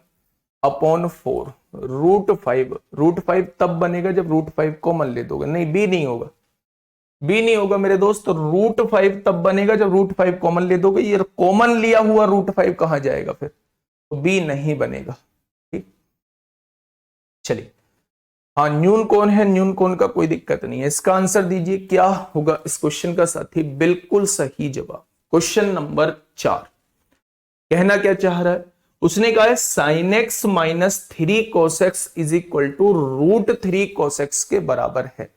Speaker 1: 1/4, √5 तब बनेगा जब √5 कॉमन ले दोगे, नहीं बी नहीं होगा, बी नहीं होगा मेरे दोस्त। √5 तब बनेगा जब √5 कॉमन ले दोगे, ये कॉमन लिया हुआ √5 कहां जाएगा फिर, तो बी नहीं बनेगा, ठीक। चलिए हाँ न्यून कौन है, न्यून कौन का कोई दिक्कत नहीं है, इसका आंसर दीजिए क्या होगा इस क्वेश्चन का साथी। बिल्कुल सही जवाब, क्वेश्चन नंबर 4 कहना क्या चाह रहा है, उसने कहा है sin x - 3 cos x = √3 cos x के बराबर है।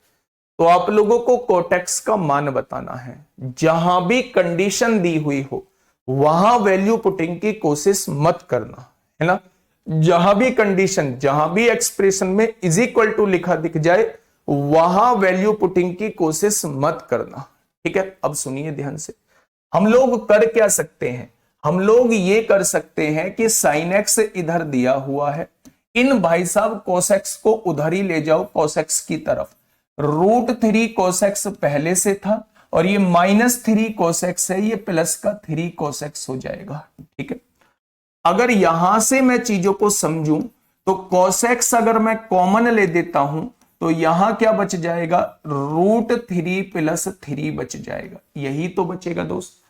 Speaker 1: तो आप लोगों को कोटेक्स का मान बताना है, जहां भी कंडीशन दी हुई हो वहां वैल्यू पुटिंग की कोशिश मत करना, है ना। जहां भी कंडीशन, जहां भी एक्सप्रेशन में = लिखा दिख जाए वहां वैल्यू पुटिंग की कोशिश मत करना, ठीक है। अब सुनिए ध्यान से, हम लोग कर क्या सकते हैं, हम लोग ये कर सकते हैं कि sin x इधर दिया हुआ है, इन भाई साहब cos x को उधर ही ले जाओ cos x की तरफ, √3 cos x पहले से था और ये -3 cos x है, ये प्लस का 3 cos x हो जाएगा, ठीक है। अगर यहां से मैं चीजों को समझूं तो cos x अगर मैं कॉमन ले देता हूं तो यहां क्या बच जाएगा, √3 + 3 बच जाएगा, यही तो बचेगा दोस्त।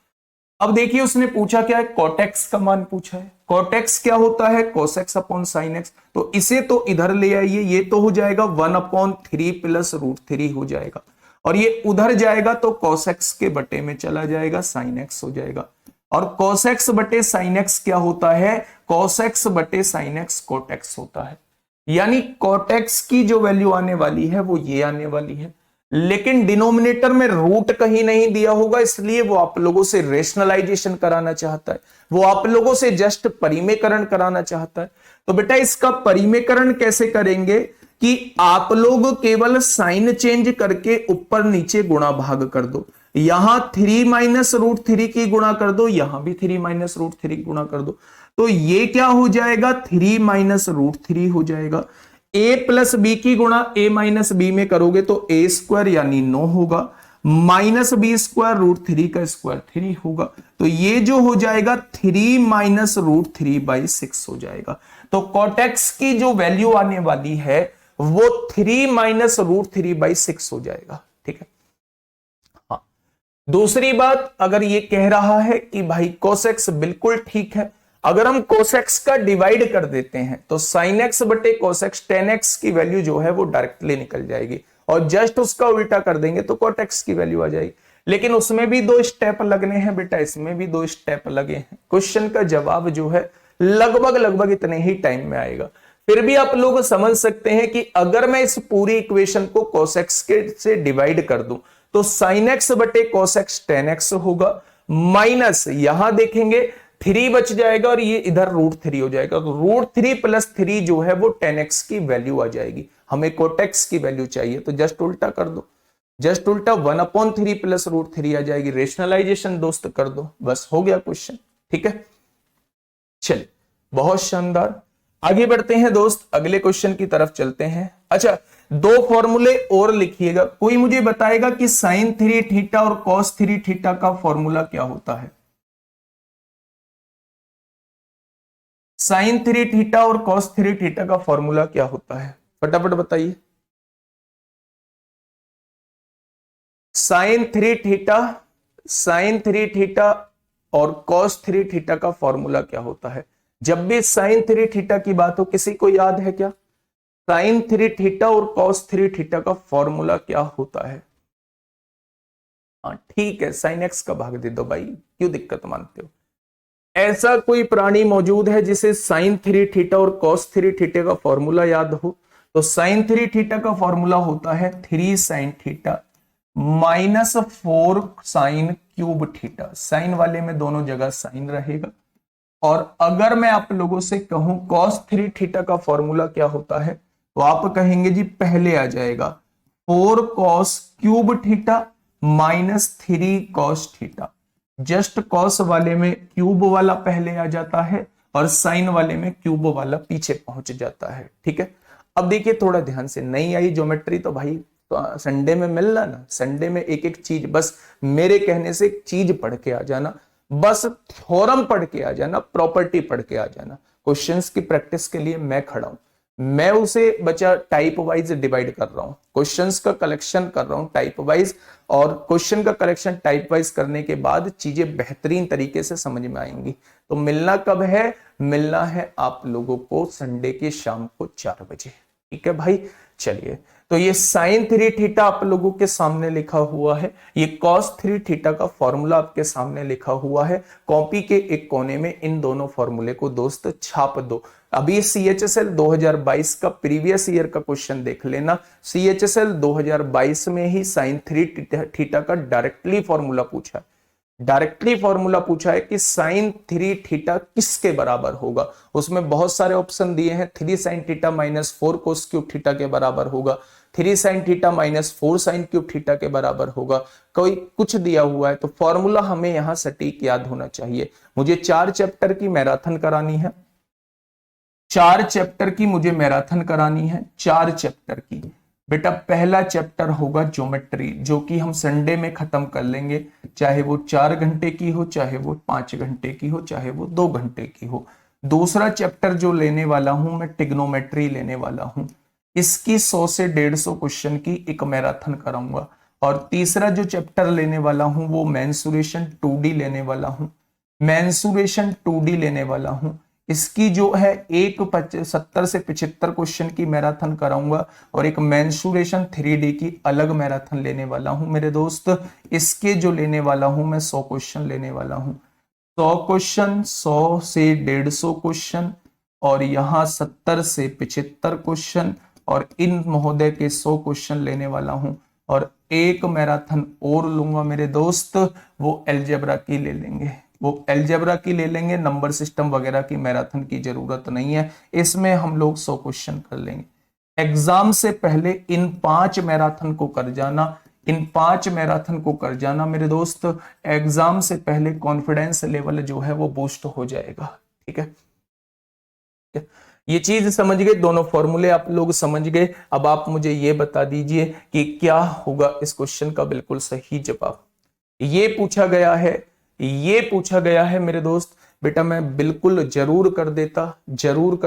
Speaker 1: अब देखिए उसने पूछा क्या है, कोटेक्स का मान पूछा है। कोटेक्स क्या होता है, कोसेक्स अपॉन साइन एक्स। तो इसे तो इधर ले आइए, ये तो हो जाएगा 1/3 प्लस √3 हो जाएगा, और ये उधर जाएगा तो कोसेक्स के बटे में चला जाएगा, साइन एक्स हो जाएगा। और कोसेक्स बटे साइन एक्स क्या होता है, कोसेक्स बटे साइन एक्स कोटेक्स होता है। यानी कोटेक्स की जो वैल्यू आने वाली है वो ये आने वाली है, लेकिन डिनोमिनेटर में रूट कहीं नहीं दिया होगा, इसलिए वो आप लोगों से रेशनलाइजेशन कराना चाहता है, वो आप लोगों से जस्ट परिमेयकरण कराना चाहता है। तो बेटा इसका परिमेयकरण कैसे करेंगे कि आप लोग केवल साइन चेंज करके ऊपर नीचे गुणा भाग कर दो, यहां 3 माइनस √3 की गुणा कर दो, यहां भी 3 माइनस √3 गुणा कर दो। तो ये क्या हो जाएगा, 3 माइनस √3 हो जाएगा। a प्लस बी की गुणा a माइनस बी में करोगे तो a² यानी 9 होगा, माइनस b² √3 का स्क्वायर 3 होगा। तो ये जो हो जाएगा 3 माइनस √3/6 हो जाएगा। तो कोटेक्स की जो वैल्यू आने वाली है वो 3 माइनस √3/6 हो जाएगा। ठीक है। हाँ, दूसरी बात, अगर ये कह रहा है कि भाई कोसेक्स बिल्कुल ठीक है, अगर हम कोसेक्स का डिवाइड कर देते हैं तो साइन एक्स बटे कोसेक्स tan x की वैल्यू जो है वो डायरेक्टली निकल जाएगी, और जस्ट उसका उल्टा कर देंगे तो कोटेक्स की वैल्यू आ जाएगी। लेकिन उसमें भी 2 स्टेप लगने हैं बेटा, इसमें भी 2 स्टेप लगे हैं। क्वेश्चन का जवाब जो है लगभग इतने ही टाइम में आएगा। फिर भी आप लोग समझ सकते हैं कि अगर मैं इस पूरी इक्वेशन को कोसेक्स के से डिवाइड कर दूं तो साइन एक्स बटे कोसेक्स tan x होगा, माइनस यहां देखेंगे 3 बच जाएगा और ये इधर √3 हो जाएगा। तो √3 प्लस 3 जो है वो tan x की वैल्यू आ जाएगी। हमें कोटेक्स की वैल्यू चाहिए तो जस्ट उल्टा कर दो, जस्ट उल्टा 1/3 प्लस √3 आ जाएगी। रेशनलाइजेशन दोस्त कर दो, बस हो गया क्वेश्चन। ठीक है, चलिए बहुत शानदार। आगे बढ़ते हैं दोस्त, अगले क्वेश्चन की तरफ चलते हैं। अच्छा, 2 फॉर्मूले और लिखिएगा। कोई मुझे बताएगा कि साइन 3 थीटा और कॉस 3 थीटा का फॉर्मूला क्या होता है। साइन 3 थीटा और कॉस 3 थीटा का फॉर्मूला क्या होता है, फटाफट बताइए। साइन 3 थीटा और कॉस 3 थीटा का फॉर्मूला क्या होता है। जब भी साइन 3 थीटा की बात हो, किसी को याद है क्या साइन 3 थीटा और कॉस 3 थीटा का फॉर्मूला क्या होता है। हाँ ठीक है, साइन एक्स का भाग दे दो भाई, क्यों दिक्कत मानते हो। ऐसा कोई प्राणी मौजूद है जिसे साइन 3 थीटा और कॉस 3 थीटा का फॉर्मूला याद हो। तो साइन 3 थीटा का फॉर्मूला होता है 3 sine theta minus 4 sine cube theta. Sine वाले में दोनों जगह साइन रहेगा। और अगर मैं आप लोगों से कहूं कॉस 3 थीटा का फॉर्मूला क्या होता है, तो आप कहेंगे जी पहले आ जाएगा 4 cos cube theta minus 3 cos theta. Just cos वाले में क्यूब वाला पहले आ जाता है और साइन वाले में क्यूब वाला पीछे पहुंच जाता है। ठीक है, अब देखिए थोड़ा ध्यान से, नहीं आई ज्योमेट्री तो भाई तो संडे में मिलना ना, संडे में एक एक चीज, बस मेरे कहने से एक चीज पढ़ के आ जाना, बस थ्योरम पढ़ के आ जाना, प्रॉपर्टी पढ़ के आ जाना। क्वेश्चंस की प्रैक्टिस के लिए मैं खड़ा हूं, मैं उसे बच्चा टाइप वाइज डिवाइड कर रहा हूं, क्वेश्चंस का कलेक्शन कर रहा हूं टाइप वाइज, और क्वेश्चन का कलेक्शन टाइप वाइज करने के बाद चीजें बेहतरीन तरीके से समझ में आएंगी। तो मिलना कब है, मिलना है आप लोगों को संडे की शाम को 4 बजे। ठीक है भाई, चलिए। तो ये साइन 3 थीटा आप लोगों के सामने लिखा हुआ है, ये कॉस 3 थीटा का फॉर्मूला आपके सामने लिखा हुआ है। कॉपी के एक कोने में इन दोनों फॉर्मूले को दोस्त छाप दो। अभी CHSL 2022 का प्रीवियस ईयर का क्वेश्चन देख लेना, CHSL 2022 में ही साइन 3 थीटा का डायरेक्टली फॉर्मूला पूछा है। डायरेक्टली फॉर्मूला पूछा है कि साइन 3 थीटा किसके बराबर होगा। उसमें बहुत सारे ऑप्शन दिए हैं, 3 sine theta minus 4 cos cube theta के बराबर होगा, 3 sine theta minus 4 sine cube theta के बराबर होगा, कोई कुछ दिया हुआ है। तो फॉर्मूला हमें यहां सटीक याद होना चाहिए। मुझे 4 चैप्टर की मैराथन करानी है, 4 चैप्टर की मुझे मैराथन करानी है, 4 चैप्टर की। बेटा पहला चैप्टर होगा ज्योमेट्री, जो कि हम संडे में खत्म कर लेंगे, चाहे वो 4 घंटे की हो, चाहे वो 5 घंटे की हो, चाहे वो 2 घंटे की हो। दूसरा चैप्टर जो लेने वाला हूं मैं, ट्रिग्नोमेट्री लेने वाला हूं। इसकी 100 से 150 क्वेश्चन की एक मैराथन कराऊंगा। और तीसरा जो चैप्टर लेने वाला हूं वो मेंसुरेशन 2D लेने वाला हूं। मेंसुरेशन 2D लेने वाला हूं। इसकी जो है 70 से 75 क्वेश्चन की मैराथन कराऊंगा और एक मेंसुरेशन 3D की अलग मैराथन लेने वाला हूं मेरे दोस्त। इसके जो लेने वाला हूं मैं 100 क्वेश्चन लेने वाला हूं। 100 क्वेश्चन, 100 से 150 क्वेश्चन, और यहाँ 70 से 75 क्वेश्चन, और इन महोदय के 100 क्वेश्चन लेने वाला हूं। और एक मैराथन और लूंगा मेरे दोस्त, वो अलजेब्रा की ले लेंगे, वो अलजेब्रा की ले लेंगे। नंबर सिस्टम वगैरह की मैराथन की जरूरत नहीं है, इसमें हम लोग 100 क्वेश्चन कर लेंगे। एग्जाम से पहले इन 5 मैराथन को कर जाना, इन 5 मैराथन को कर जाना मेरे दोस्त। एग्जाम से पहले कॉन्फिडेंस लेवल जो है वो बूस्ट हो जाएगा। ठीक है, ये चीज समझ गए, दोनों फॉर्मूले आप लोग समझ गए। अब आप मुझे ये बता दीजिए कि क्या होगा इस क्वेश्चन का बिल्कुल सही जवाब। ये पूछा गया है, ये पूछा गया है मेरे दोस्त। बेटा मैं बिल्कुल जरूर कर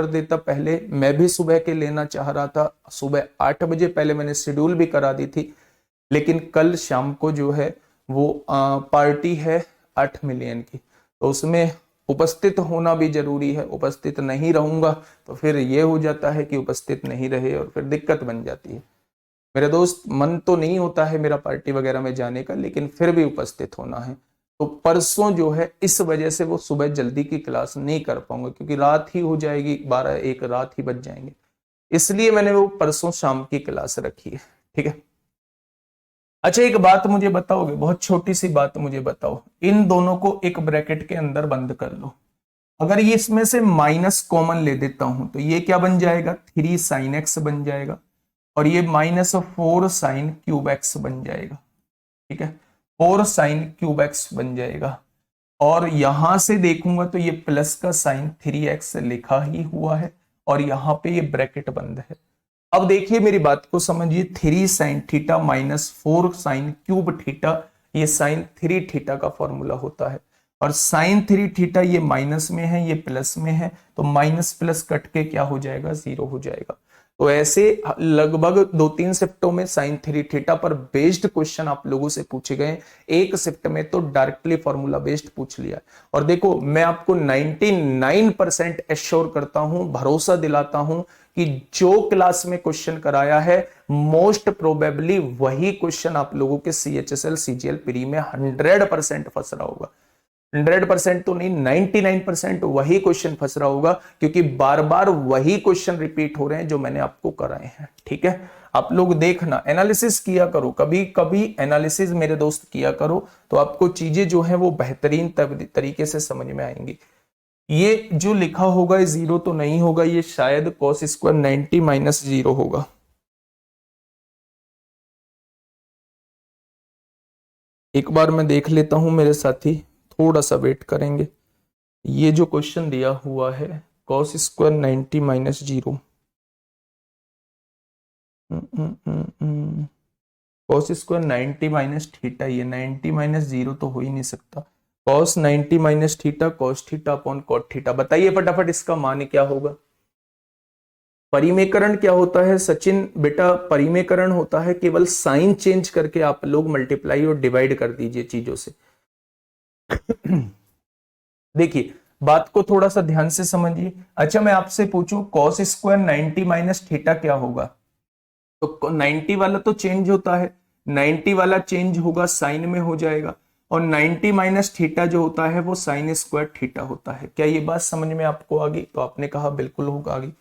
Speaker 1: देता। पहले मैं भी सुबह के लेना चाह रहा था, सुबह 8 बजे पहले मैंने शेड्यूल भी करा दी थी, लेकिन कल शाम को जो है वो पार्टी है 8 मिलियन की, तो उसमें उपस्थित होना भी जरूरी है। उपस्थित नहीं रहूंगा तो फिर ये हो जाता है कि उपस्थित नहीं रहे और फिर दिक्कत बन जाती है मेरे दोस्त। मन तो नहीं होता है मेरा पार्टी वगैरह में जाने का, लेकिन फिर भी उपस्थित होना है। तो परसों जो है इस वजह से वो सुबह जल्दी की क्लास नहीं कर पाऊंगा, क्योंकि रात ही हो जाएगी, 12-1 रात ही बज जाएंगे, इसलिए मैंने वो परसों शाम की क्लास रखी है। ठीक है, अच्छा एक बात मुझे बताओगे, बहुत छोटी सी बात मुझे बताओ, इन दोनों को एक ब्रैकेट के अंदर बंद कर लो। अगर ये इसमें से माइनस कॉमन ले देता हूं तो ये क्या बन जाएगा, 3 sin x बन जाएगा, और ये -4 sin क्यूब x बन जाएगा। ठीक है, 4 sin क्यूब x बन जाएगा। और यहां से देखूंगा तो ये प्लस का साइन 3x लिखा ही हुआ है, और यहां पे ये ब्रैकेट बंद है। अब देखिए मेरी बात को समझिए, 3 sin theta -4 sin cube theta, ये sin 3 थीटा का फॉर्मूला होता है। और sin 3 थीटा ये माइनस में है, ये प्लस में है, तो माइनस प्लस कट के क्या हो जाएगा, 0 हो जाएगा। तो ऐसे लगभग 2-3 शिफ्टों में sin 3 थीटा पर बेस्ड क्वेश्चन आप लोगों से पूछे गए। एक शिफ्ट में तो डायरेक्टली फॉर्मूला बेस्ड पूछ लिया। और देखो मैं आपको 99% एश्योर करता हूं, भरोसा दिलाता हूं कि जो क्लास में क्वेश्चन कराया है मोस्ट प्रोबेबली वही क्वेश्चन आप लोगों के CHSL CGL प्री में 100% फंस रहा होगा। 100% तो नहीं, 99% वही क्वेश्चन फंस रहा होगा, क्योंकि बार बार वही क्वेश्चन रिपीट हो रहे हैं जो मैंने आपको कराए हैं। ठीक है, आप लोग देखना, एनालिसिस किया करो, कभी कभी एनालिसिस मेरे दोस्त किया करो, तो आपको चीजें जो है वो बेहतरीन तरीके से समझ में आएंगी। ये जो लिखा होगा ये 0 तो नहीं होगा, ये शायद cos स्क्वायर 90 - 0 होगा। एक बार मैं देख लेता हूं मेरे साथी, थोड़ा सा वेट करेंगे। ये जो क्वेश्चन दिया हुआ है cos square 90 - 0, cos square 90 - theta, ये 90 - 0 तो हो ही नहीं सकता। cos 90 - theta cos theta upon cot theta, बताइए फटाफट इसका मान क्या होगा। परिमेकरण क्या होता है सचिन बेटा, परिमेकरण होता है केवल साइन चेंज करके आप लोग मल्टीप्लाई और डिवाइड कर दीजिए चीजों से। देखिए बात को थोड़ा सा ध्यान से समझिए। अच्छा मैं आपसे पूछूं cos स्क्वायर 90 - थीटा क्या होगा, तो 90 वाला तो चेंज होता है, 90 वाला चेंज होगा साइन में हो जाएगा, और 90 - थीटा जो होता है वो साइन स्क्वायर थीटा होता है। क्या ये बात समझ में आपको आ गई? तो आपने कहा बिल्कुल होगा आ गई।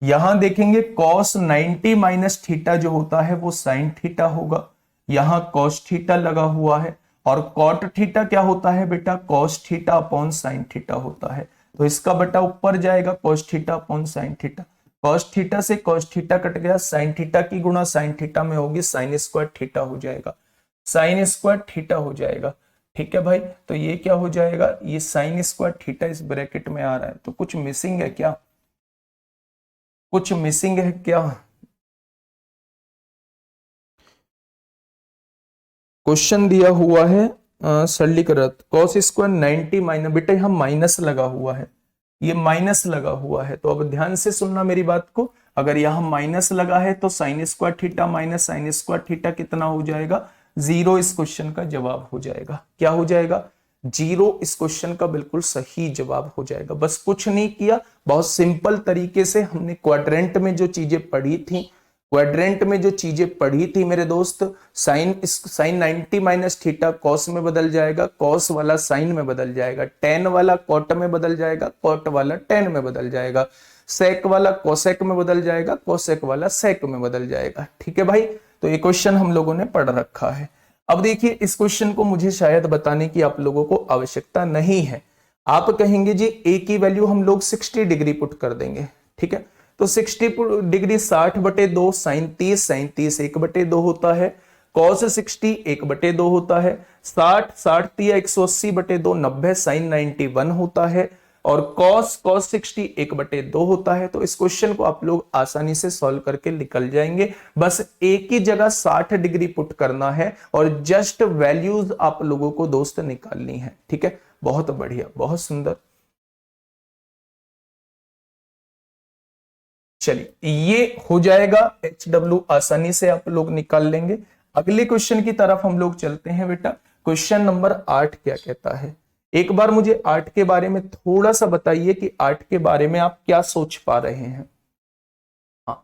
Speaker 1: यहां देखेंगे cos 90 - थीटा जो होता है वो साइन थीटा होगा, यहां cos थीटा लगा हुआ है, और cot थीटा क्या होता है बेटा, cos theta upon sine theta होता है। तो इसका बटा ऊपर जाएगा cos theta upon sine theta, cos theta से cos थीटा कट गया, साइन थीटा की गुणा साइन थीटा में होगी, साइन स्क्वायर थीटा हो जाएगा, साइन स्क्वायर थीटा हो जाएगा। ठीक है भाई, तो ये क्या हो जाएगा, ये साइन स्क्वायर थीटा इस ब्रैकेट में आ रहा है, तो कुछ मिसिंग है क्या, कुछ मिसिंग है क्या? क्वेश्चन दिया हुआ है सरलीकृत cos स्क्वायर 90 माइनस, बेटा यहाँ माइनस लगा हुआ है, ये माइनस लगा हुआ है, तो अब ध्यान से सुनना मेरी बात को। अगर यहाँ माइनस लगा है तो sign square theta minus sign square theta कितना हो जाएगा, जीरो इस क्वेश्चन का जवाब हो जाएगा। क्या हो जाएगा? जीरो इस क्वेश्चन का बिल्कुल सही जवाब हो जाएगा। बस कुछ नहीं किया, बहुत सिंपल तरीके से हमने क्वाड्रेंट में जो चीजें पढ़ी थी, क्वाड्रेंट में जो चीजें पढ़ी थी मेरे दोस्त, साइन 90 माइनस थीटा कॉस में बदल जाएगा, कॉस वाला साइन में बदल जाएगा, टेन वाला कॉट में बदल जाएगा, कॉट वाला टेन में बदल जाएगा, सेक वाला कोसेक में बदल जाएगा, कोसेक वाला सेक में बदल जाएगा। ठीक है भाई, तो ये क्वेश्चन हम लोगों ने पढ़ रखा है। अब देखिए, इस क्वेश्चन को मुझे शायद बताने की आप लोगों को आवश्यकता नहीं है। आप कहेंगे जी ए की वैल्यू हम लोग 60 डिग्री पुट कर देंगे। ठीक है, तो 60 डिग्री 60/2 साइन 30 1/2 होता है, कॉस 60 1/2 होता है, 60 180/2 90 साइन 91 होता है, और cos 60 1/2 होता है। तो इस क्वेश्चन को आप लोग आसानी से सॉल्व करके निकल जाएंगे। बस एक ही जगह 60 डिग्री पुट करना है और जस्ट वैल्यूज आप लोगों को दोस्त निकालनी है। ठीक है, बहुत बढ़िया, बहुत सुंदर। चलिए, ये हो जाएगा, HW आसानी से आप लोग निकाल लेंगे। अगले क्वेश्चन की तरफ हम लोग चलते हैं बेटा। क्वेश्चन नंबर 8 क्या कहता है? एक बार मुझे 8 के बारे में थोड़ा सा बताइए कि 8 के बारे में आप क्या सोच पा रहे हैं। हाँ,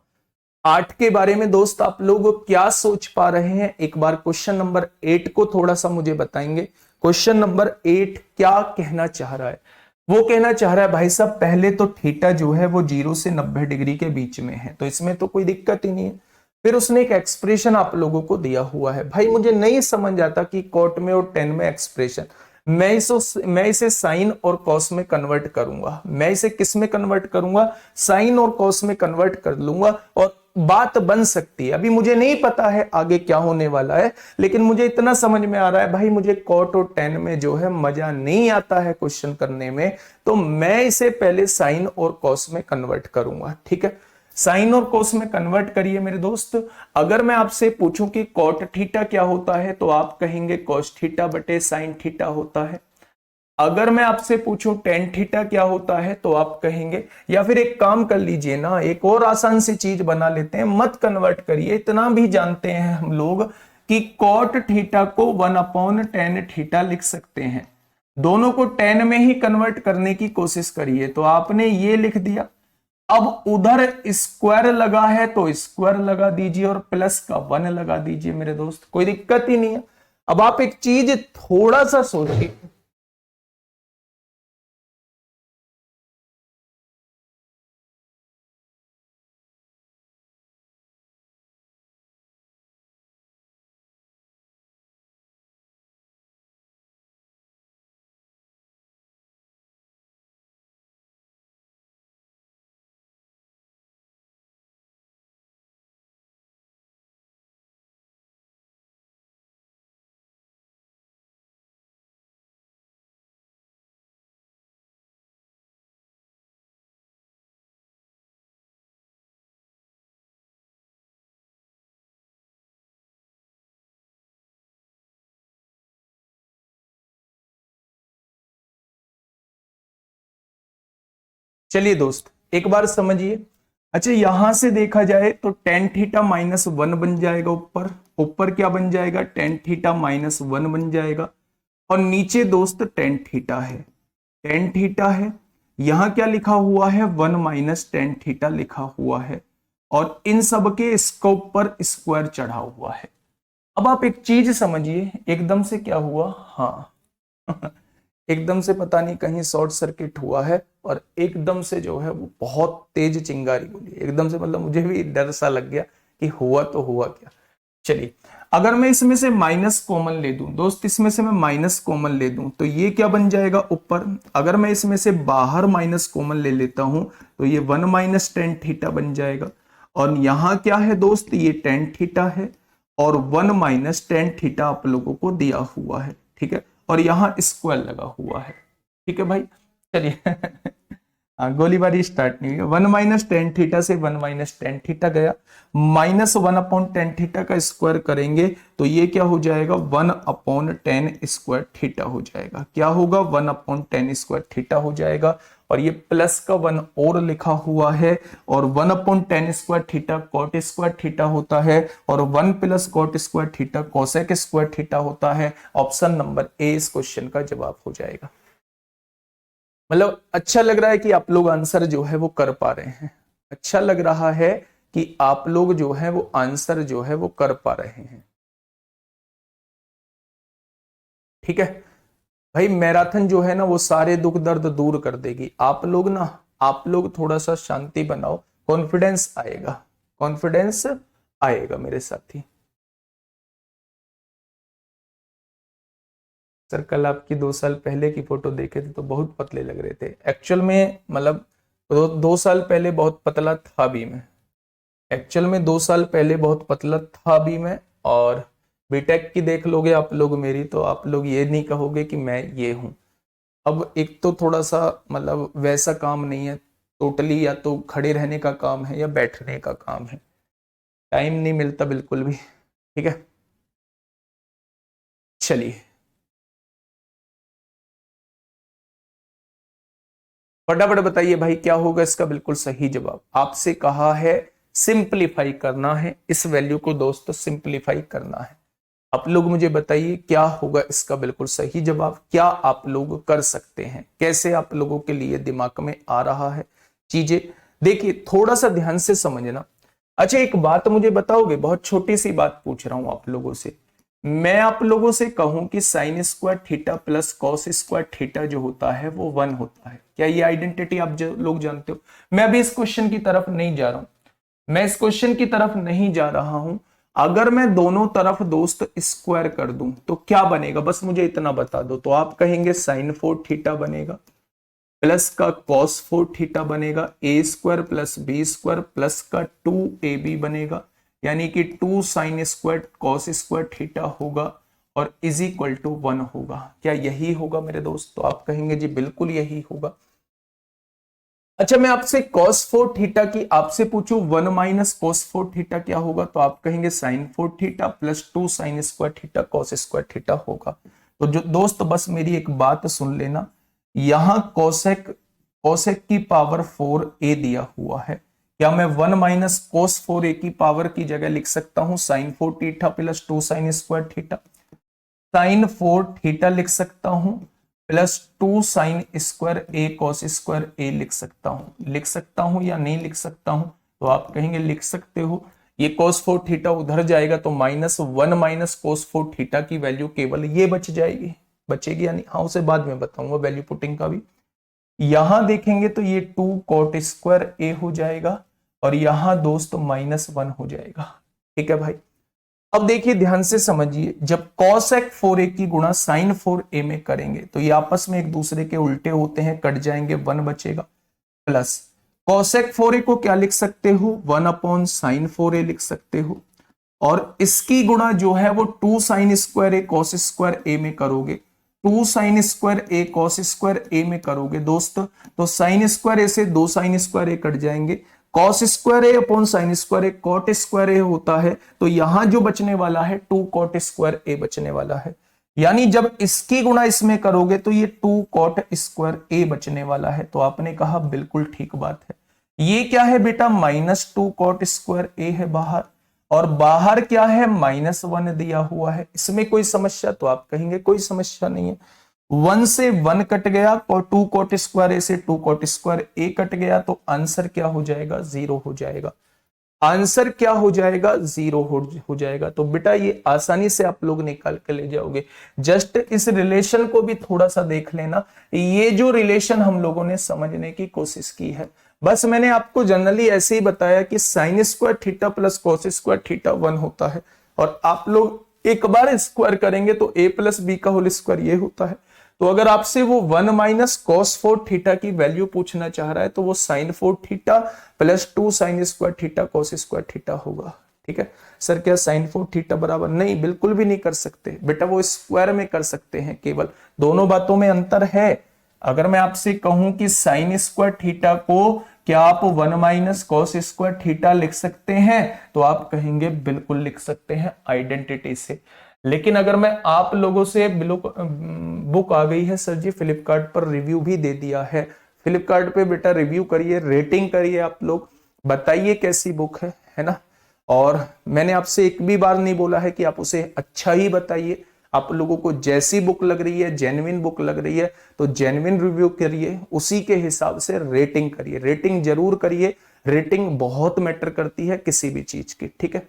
Speaker 1: 8 के बारे में दोस्त आप लोग क्या सोच पा रहे हैं? एक बार क्वेश्चन नंबर 8 को थोड़ा सा मुझे बताएंगे। क्वेश्चन नंबर 8 क्या कहना चाह रहा है? वो कहना चाह रहा है भाई साहब, पहले तो थीटा जो है वो 0 से 90 डिग्री के बीच में है, तो इसमें तो कोई दिक्कत ही नहीं है। फिर उसने एक एक्सप्रेशन आप लोगों को दिया हुआ है। भाई मुझे नहीं समझ आता कि कॉट में और टेन में एक्सप्रेशन, मैं इसे साइन और कॉस में कन्वर्ट करूंगा। मैं इसे किस में कन्वर्ट करूंगा? साइन और कॉस में कन्वर्ट कर लूंगा और बात बन सकती है। अभी मुझे नहीं पता है आगे क्या होने वाला है, लेकिन मुझे इतना समझ में आ रहा है भाई, मुझे कॉट और टेन में जो है मजा नहीं आता है क्वेश्चन करने में, तो मैं इसे पहले साइन और कॉस में कन्वर्ट करूंगा। ठीक है, साइन और कोस में कन्वर्ट करिए मेरे दोस्त। अगर मैं आपसे पूछूं कि कॉट थीटा क्या होता है, तो आप कहेंगे कॉस थीटा बटे साइन थीटा होता है। अगर मैं आपसे पूछूं टेन थीटा क्या होता है, तो आप कहेंगे, या फिर एक काम कर लीजिए ना, एक और आसान सी चीज बना लेते हैं, मत कन्वर्ट करिए, इतना भी जानते हैं हम लोग कि कॉट थीटा को 1/tan थीटा लिख सकते हैं। दोनों को टेन में ही कन्वर्ट करने की कोशिश करिए। तो आपने ये लिख दिया, अब उधर स्क्वायर लगा है तो स्क्वायर लगा दीजिए और प्लस का 1 लगा दीजिए मेरे दोस्त, कोई दिक्कत ही नहीं है। अब आप एक चीज थोड़ा सा सोचिए, चलिए दोस्त एक बार समझिए। अच्छा, यहां से देखा जाए तो टेन थीटा -1 बन जाएगा, ऊपर ऊपर क्या बन जाएगा? टेन थीटा -1 बन जाएगा, और नीचे दोस्त टेन थीटा है, टेन थीटा है। यहां क्या लिखा हुआ है? 1 - टेन थीटा लिखा हुआ है, और इन सब के स्कोप पर स्क्वायर चढ़ा हुआ है। अब आप एक चीज समझिए, एकदम से क्या हुआ? हाँ एकदम से पता नहीं कहीं शॉर्ट सर्किट हुआ है, और एकदम से जो है वो बहुत तेज चिंगारी बोली, एकदम से, मतलब मुझे भी डर सा लग गया कि हुआ तो हुआ क्या। चलिए, अगर मैं इसमें से माइनस कॉमन ले दूं दोस्त, इसमें से मैं माइनस कॉमन ले दूं तो ये क्या बन जाएगा? ऊपर। अगर मैं इसमें से बाहर माइनस कॉमन ले लेता हूं तो ये 1 - टेन थीटा बन जाएगा, और यहां क्या है दोस्त? ये टेन थीटा है, और 1 - टेन थीटा आप लोगों को दिया हुआ है। ठीक है, और यहां स्क्वायर लगा हुआ है। ठीक है भाई, चलिए गोलीबारी स्टार्ट नहीं हुई। 1 - टेन थीटा से 1 - टेन थीटा गया, -1/tan थीटा का स्क्वायर करेंगे तो ये क्या हो जाएगा? 1/tan स्क्वायर थीटा हो जाएगा। क्या होगा? 1/tan स्क्वायर थीटा हो जाएगा, और ये प्लस का 1 और लिखा हुआ है, और 1/tan square theta cot square theta होता है, और 1 plus cot square theta cosec square theta होता है। ऑप्शन नंबर ए इस क्वेश्चन का जवाब हो जाएगा। मतलब अच्छा लग रहा है कि आप लोग आंसर जो है वो कर पा रहे हैं, अच्छा लग रहा है कि आप लोग जो है वो आंसर जो है वो कर पा रहे हैं। ठीक है भाई, मैराथन जो है ना वो सारे दुख दर्द दूर कर देगी। आप लोग थोड़ा सा शांति बनाओ, कॉन्फिडेंस आएगा, कॉन्फिडेंस आएगा मेरे साथी। सर कल आपकी 2 साल पहले की फोटो देखे थे तो बहुत पतले लग रहे थे। एक्चुअल में मतलब 2 साल पहले बहुत पतला था भी मैं, एक्चुअल में 2 साल पहले बहुत पतला था भी मैं। और बीटेक की देख लोगे आप लोग मेरी, तो आप लोग ये नहीं कहोगे कि मैं ये हूं। अब एक तो थोड़ा सा मतलब वैसा काम नहीं है टोटली, या तो खड़े रहने का काम है या बैठने का काम है, टाइम नहीं मिलता बिल्कुल भी। ठीक है, चलिए फटाफट बताइए भाई क्या होगा इसका बिल्कुल सही जवाब। आपसे कहा है सिंपलीफाई करना है, इस वैल्यू को दोस्तों सिंपलीफाई करना है। आप लोग मुझे बताइए क्या होगा इसका बिल्कुल सही जवाब, क्या आप लोग कर सकते हैं, कैसे आप लोगों के लिए दिमाग में आ रहा है चीजें। देखिए थोड़ा सा ध्यान से समझना। अच्छा एक बात मुझे बताओगे, बहुत छोटी सी बात पूछ रहा हूं आप लोगों से। मैं आप लोगों से कहूं कि sign square theta plus cos square theta जो होता है वो 1 होता है, क्या ये आइडेंटिटी आप लोग जानते हो? मैं अभी इस क्वेश्चन की तरफ नहीं जा रहा हूं, मैं इस क्वेश्चन की तरफ नहीं जा रहा हूं। अगर मैं दोनों तरफ दोस्त स्क्वायर कर दूं तो क्या बनेगा, बस मुझे इतना बता दो। तो आप कहेंगे साइन 4 थीटा बनेगा, प्लस का कॉस 4 थीटा बनेगा, A square plus B square plus का 2ab बनेगा, यानी कि 2 sine square cos square theta होगा, और इज इक्वल टू 1 होगा। क्या यही होगा मेरे दोस्त? तो आप कहेंगे जी बिल्कुल यही होगा। अच्छा मैं आपसे cos 4 थीटा की आपसे पूछूं 1 माइनस cos 4 थीटा क्या होगा, तो आप कहेंगे sin 4 theta plus 2 sine square theta cos square theta होगा। तो जो दोस्त बस मेरी एक बात सुन लेना, यहां कोसेक की पावर 4a दिया हुआ है, क्या मैं 1 माइनस कोस 4a की पावर की जगह लिख सकता हूं sin 4 theta plus 2 sine square theta, sine 4 theta लिख सकता हूं plus 2 sine square A cos square A लिख सकता हूं या नहीं लिख सकता हूं? तो आप कहेंगे लिख सकते हो। ये cos 4 थीटा उधर जाएगा तो -1 माइनस cos 4 थीटा की वैल्यू केवल ये बचेगी या नहीं, हाँ उसे बाद में बताऊंगा वैल्यू पुटिंग का भी। यहां देखेंगे तो ये 2 कॉट स्क्वायर ए हो जाएगा, और यहां दोस्त -1 हो जाएगा। ठीक है भाई, अब देखिए ध्यान से समझिए, जब cosec 4a की गुणा sin 4a में करेंगे तो ये आपस में एक दूसरे के उल्टे होते हैं, कट जाएंगे, 1 बचेगा, प्लस cosec 4a को क्या लिख सकते हो, 1/sin 4a लिख सकते हो, और इसकी गुणा जो है वो 2 sine square A cos square ए में करोगे, 2 sine square A cos square ए में करोगे दोस्त, तो साइन स्क्वायर ए से 2 साइन स्क्वायर ए कट जाएंगे, कॉस स्क्वायर ए अपॉन साइन स्क्वायर ए कॉट स्क्वायर ए होता है, तो यहां जो बचने वाला है 2 कॉट स्क्वायर ए बचने वाला है। यानी जब इसकी गुणा इसमें करोगे तो ये 2 कॉट स्क्वायर ए बचने वाला है। तो आपने कहा बिल्कुल ठीक बात है। ये क्या है बेटा, -2 कॉट स्क्वायर ए है बाहर, और बाहर क्या है -1 दिया हुआ है। इसमें कोई समस्या? तो आप कहेंगे कोई समस्या नहीं है। 1 से 1 कट गया, और 2 कॉट स्क्वायर ए से 2 कॉट स्क्वायर ए कट गया, तो आंसर क्या हो जाएगा, 0 हो जाएगा। आंसर क्या हो जाएगा, 0 हो जाएगा। तो बेटा ये आसानी से आप लोग निकाल के ले जाओगे। जस्ट इस रिलेशन को भी थोड़ा सा देख लेना, ये जो रिलेशन हम लोगों ने समझने की कोशिश की है, बस मैंने आपको जनरली ऐसे ही बताया कि sign square theta plus cos square theta 1 होता है, और आप लोग एक बार स्क्वायर करेंगे तो a प्लस बी का होल स्क्वायर ये होता है। तो अगर आपसे वो 1 माइनस कॉस 4 थीटा की वैल्यू पूछना चाह रहा है तो वो sine 4 theta plus 2 sine square theta cos square theta होगा। ठीक है सर, क्या साइन 4 थीटा बराबर? नहीं, बिल्कुल भी नहीं कर सकते बेटा, वो स्क्वायर में कर सकते हैं केवल, दोनों बातों में अंतर है। अगर मैं आपसे कहूं कि साइन स्क्वायर थीटा को क्या आप 1 माइनस कॉस स्क्वायर थीटा लिख सकते हैं, तो आप कहेंगे बिल्कुल लिख सकते हैं आइडेंटिटी से। लेकिन अगर मैं आप लोगों से बुक आ गई है सर जी फ्लिपकार्ट पर, रिव्यू भी दे दिया है, फ्लिपकार्ट पे बेटा रिव्यू करिए, रेटिंग करिए, आप लोग बताइए कैसी बुक है ना। और मैंने आपसे एक भी बार नहीं बोला है कि आप उसे अच्छा ही बताइए, आप लोगों को जैसी बुक लग रही है, जेन्युइन बुक लग रही है तो जेन्युइन रिव्यू करिए, उसी के हिसाब से रेटिंग करिए, रेटिंग जरूर करिए, रेटिंग बहुत मैटर करती है किसी भी चीज की, ठीक है।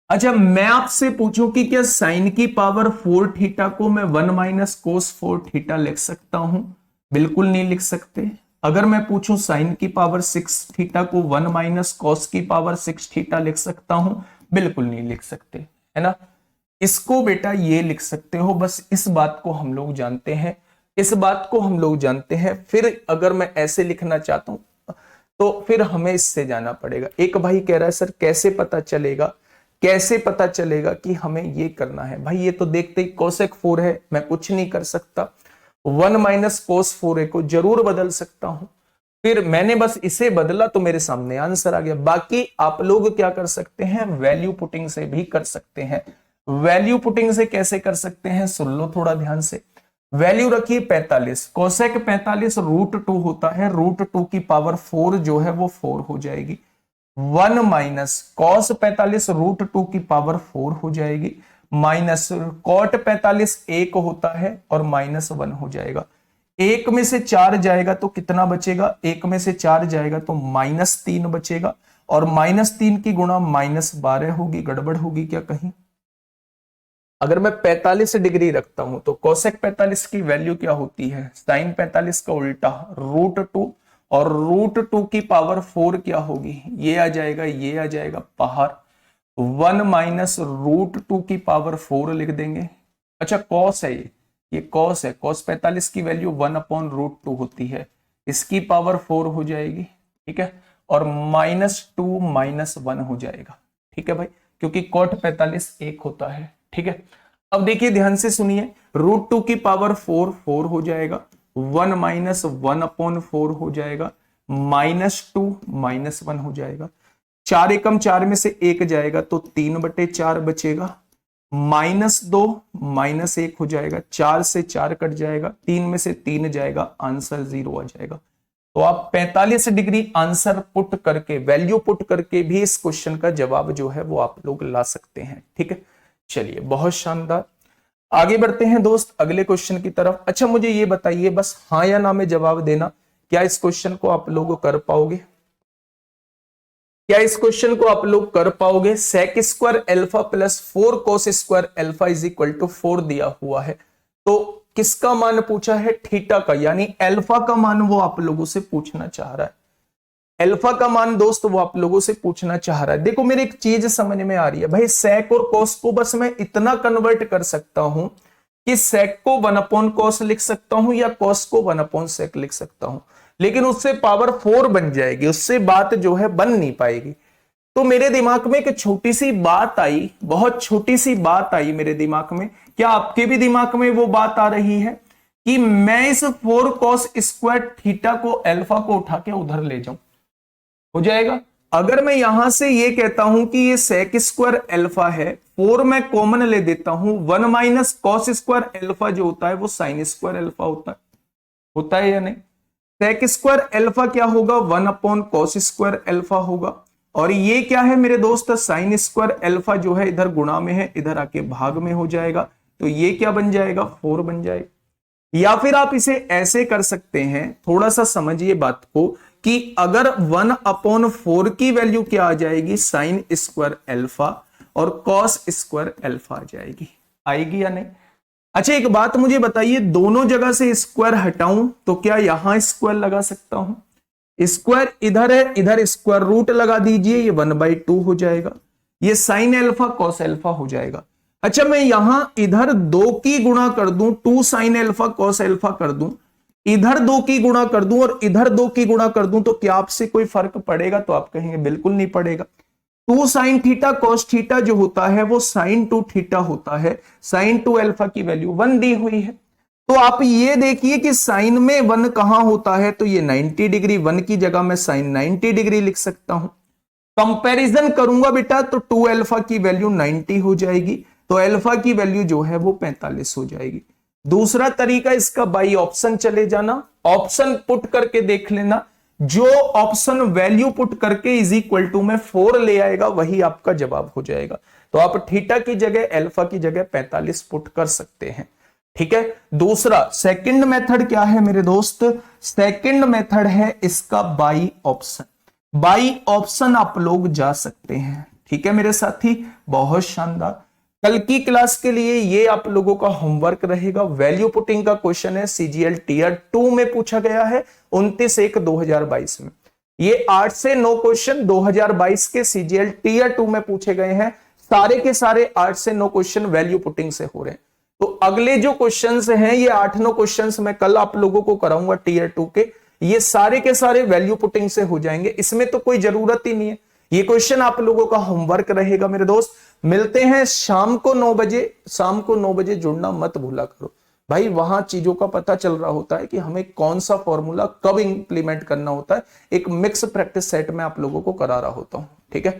Speaker 1: अच्छा, मैं आपसे पूछूं कि क्या साइन की पावर 4 थीटा को मैं 1 माइनस कोस 4 थीटा लिख सकता हूं? बिल्कुल नहीं लिख सकते। अगर मैं पूछूं साइन की पावर 6 थीटा को 1 माइनस कॉस की पावर 6 थीटा लिख सकता हूं? बिल्कुल नहीं लिख सकते, है ना। इसको बेटा ये लिख सकते हो, बस इस बात को हम लोग जानते हैं, इस बात को हम लोग जानते हैं। फिर अगर मैं ऐसे लिखना चाहता हूं तो फिर हमें इससे जाना पड़ेगा। एक भाई कह रहा है सर कैसे पता चलेगा, कैसे पता चलेगा कि हमें ये करना है? भाई ये तो देखते ही कोसेक 4 है, मैं कुछ नहीं कर सकता। 1 माइनस कोस 4 को जरूर बदल सकता हूं, फिर मैंने बस इसे बदला तो मेरे सामने आंसर आ गया। बाकी आप लोग क्या कर सकते हैं, वैल्यू पुटिंग से भी कर सकते हैं। वैल्यू पुटिंग से कैसे कर सकते हैं, सुन लो थोड़ा ध्यान से। वैल्यू रखिए 45, कोसेक 45 √2 होता है, √2 की पावर 4 जो है वो 4 हो जाएगी। 1 माइनस कॉस 45 √2 की पावर 4 हो जाएगी, माइनस कॉट 45 1 होता है और -1 हो जाएगा। एक में से 4 जाएगा तो कितना बचेगा, एक में से 4 जाएगा तो -3 बचेगा, और -3 की गुणा -12 होगी। गड़बड़ होगी क्या कहीं? अगर मैं 45 डिग्री रखता हूं तो कोसेक 45 की वैल्यू क्या होती है, साइन 45 का उल्टा √2, और √2 की पावर 4 क्या होगी, ये आ जाएगा, ये आ जाएगा बाहर। 1 माइनस √2 की पावर 4 लिख देंगे। अच्छा कॉस है, ये कॉस है, कॉस 45 की वैल्यू 1/√2 होती है, इसकी पावर 4 हो जाएगी, ठीक है, और -2 -1 हो जाएगा, ठीक है भाई, क्योंकि कॉट 45 1 होता है, ठीक है। अब देखिए ध्यान से सुनिए, √2 की पावर 4 4 हो जाएगा, 1 माइनस 1/4 हो जाएगा, -2 -1 हो जाएगा। 4 एकम 4 में से 1 जाएगा तो 3/4 बचेगा, -2 -1 हो जाएगा, 4 से 4 कट जाएगा, 3 में से 3 जाएगा, आंसर 0 आ जाएगा। तो आप 45 डिग्री आंसर पुट करके, वैल्यू पुट करके भी इस क्वेश्चन का जवाब जो है वो आप लोग ला सकते हैं, ठीक है। चलिए बहुत शानदार, आगे बढ़ते हैं दोस्त अगले क्वेश्चन की तरफ। अच्छा मुझे ये बताइए, बस हाँ या ना में जवाब देना, क्या इस क्वेश्चन को आप लोग कर पाओगे? क्या इस क्वेश्चन को आप लोग कर पाओगे? Sec square alpha plus 4 cos square alpha is equal to 4 दिया हुआ है, तो किसका मान पूछा है? थीटा का, यानी अल्फा का मान वो आप लोगों से पूछना चाह रहा है। अल्फा का मान दोस्त वो आप लोगों से पूछना चाह रहा है। देखो मेरी एक चीज समझ में आ रही है भाई, सेक और कोस को बस मैं इतना कन्वर्ट कर सकता हूं कि सेक को 1/cos लिख सकता हूं या कोस को 1/sec लिख सकता हूं, लेकिन उससे पावर 4 बन जाएगी, उससे बात जो है बन नहीं पाएगी। तो मेरे दिमाग में एक छोटी सी बात आई, बहुत छोटी सी बात आई मेरे दिमाग में, क्या आपके भी दिमाग में वो बात आ रही है कि मैं इस 4 cos स्क्वायर थीटा को अल्फा को उठा के उधर ले जाऊं, हो जाएगा। अगर मैं यहां से ये कहता हूं कि ये सेक स्क्वायर अल्फा है, 4 मैं कॉमन ले देता हूं, 1 माइनस कॉस स्क्वायर अल्फा जो होता है वो साइन स्क्वायर अल्फा होता है या नहीं? सेक स्क्वायर अल्फा क्या होगा, 1/cos स्क्वायर अल्फा होगा, और ये क्या है मेरे दोस्त, साइन स्क्वायर अल्फा जो है इधर गुणा में है, इधर आके भाग में हो जाएगा, तो ये क्या बन जाएगा, 4 बन जाएगा। या फिर आप इसे ऐसे कर सकते हैं, थोड़ा सा समझिए बात को, कि अगर 1/4 की वैल्यू क्या आ जाएगी, साइन स्क्वायर अल्फा, और कॉस स्क्वायर अल्फा आ जाएगी, आएगी या नहीं? अच्छा एक बात मुझे बताइए, दोनों जगह से स्क्वायर हटाऊं तो क्या यहां स्क्वायर लगा सकता हूं? स्क्वायर इधर है, इधर स्क्वायर रूट लगा दीजिए, ये 1/2 हो जाएगा, ये साइन अल्फा कॉस अल्फा हो जाएगा। अच्छा मैं यहां इधर 2 की गुणा कर दूं, 2 साइन अल्फा कॉस अल्फा कर दूं, इधर 2 की गुणा कर दूं और इधर 2 की गुणा कर दूं, तो क्या आपसे कोई फर्क पड़ेगा? तो आप कहेंगे बिल्कुल नहीं पड़ेगा। 2 साइन थीटा कॉस थीटा जो होता है वो साइन 2 थीटा होता है, साइन 2 अल्फा की वैल्यू 1 दी हुई है। तो आप ये देखिए कि साइन में 1 कहां होता है, तो ये 90 डिग्री, 1 की जगह मैं साइन 90 डिग्री लिख सकता हूं। कंपैरिजन करूंगा बेटा तो 2 अल्फा की वैल्यू 90 हो जाएगी, तो अल्फा की वैल्यू जो है वो 45 हो जाएगी। दूसरा तरीका इसका बाई ऑप्शन चले जाना, ऑप्शन पुट करके देख लेना, जो ऑप्शन वैल्यू पुट करके इज इक्वल टू में 4 ले आएगा वही आपका जवाब हो जाएगा। तो आप थीटा की जगह अल्फा की जगह 45 पुट कर सकते हैं। ठीक है। दूसरा सेकंड मेथड क्या है मेरे दोस्त, सेकंड मेथड है इसका बाई ऑप्शन। बाई ऑप्शन आप लोग जा सकते हैं। ठीक है मेरे साथी, बहुत शानदार। कल की क्लास के लिए ये आप लोगों का होमवर्क रहेगा। वैल्यू पुटिंग का क्वेश्चन है, सीजीएल टीयर 2 में पूछा गया है 29/1/2022 में। ये 8 से 9 क्वेश्चन 2022 के सीजीएल टीयर 2 में पूछे गए हैं। सारे के सारे 8 से 9 क्वेश्चन वैल्यू पुटिंग से हो रहे हैं। तो अगले जो क्वेश्चंस हैं ये 8-9 क्वेश्चंस मैं कल आप लोगों को कराऊंगा टीयर 2 के, ये सारे के सारे वैल्यू पुटिंग से हो जाएंगे। इसमें तो कोई जरूरत ही नहीं है, ये क्वेश्चन आप लोगों का होमवर्क रहेगा मेरे दोस्त। मिलते हैं शाम को 9 बजे। शाम को 9 बजे जुड़ना मत भूला करो भाई, वहां चीजों का पता चल रहा होता है कि हमें कौन सा फॉर्मूला कब इंप्लीमेंट करना होता है। एक मिक्स प्रैक्टिस सेट में आप लोगों को करा रहा होता हूं। ठीक है,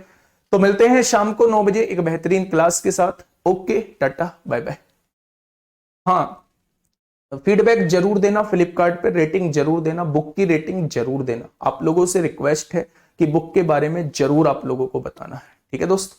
Speaker 1: तो मिलते हैं शाम को 9 बजे एक बेहतरीन क्लास के साथ। ओके, टाटा बाय बाय। हाँ, फीडबैक जरूर देना, फ्लिपकार्ट पे रेटिंग जरूर देना, बुक की रेटिंग जरूर देना। आप लोगों से रिक्वेस्ट है कि बुक के बारे में जरूर आप लोगों को बताना है। ठीक है दोस्त।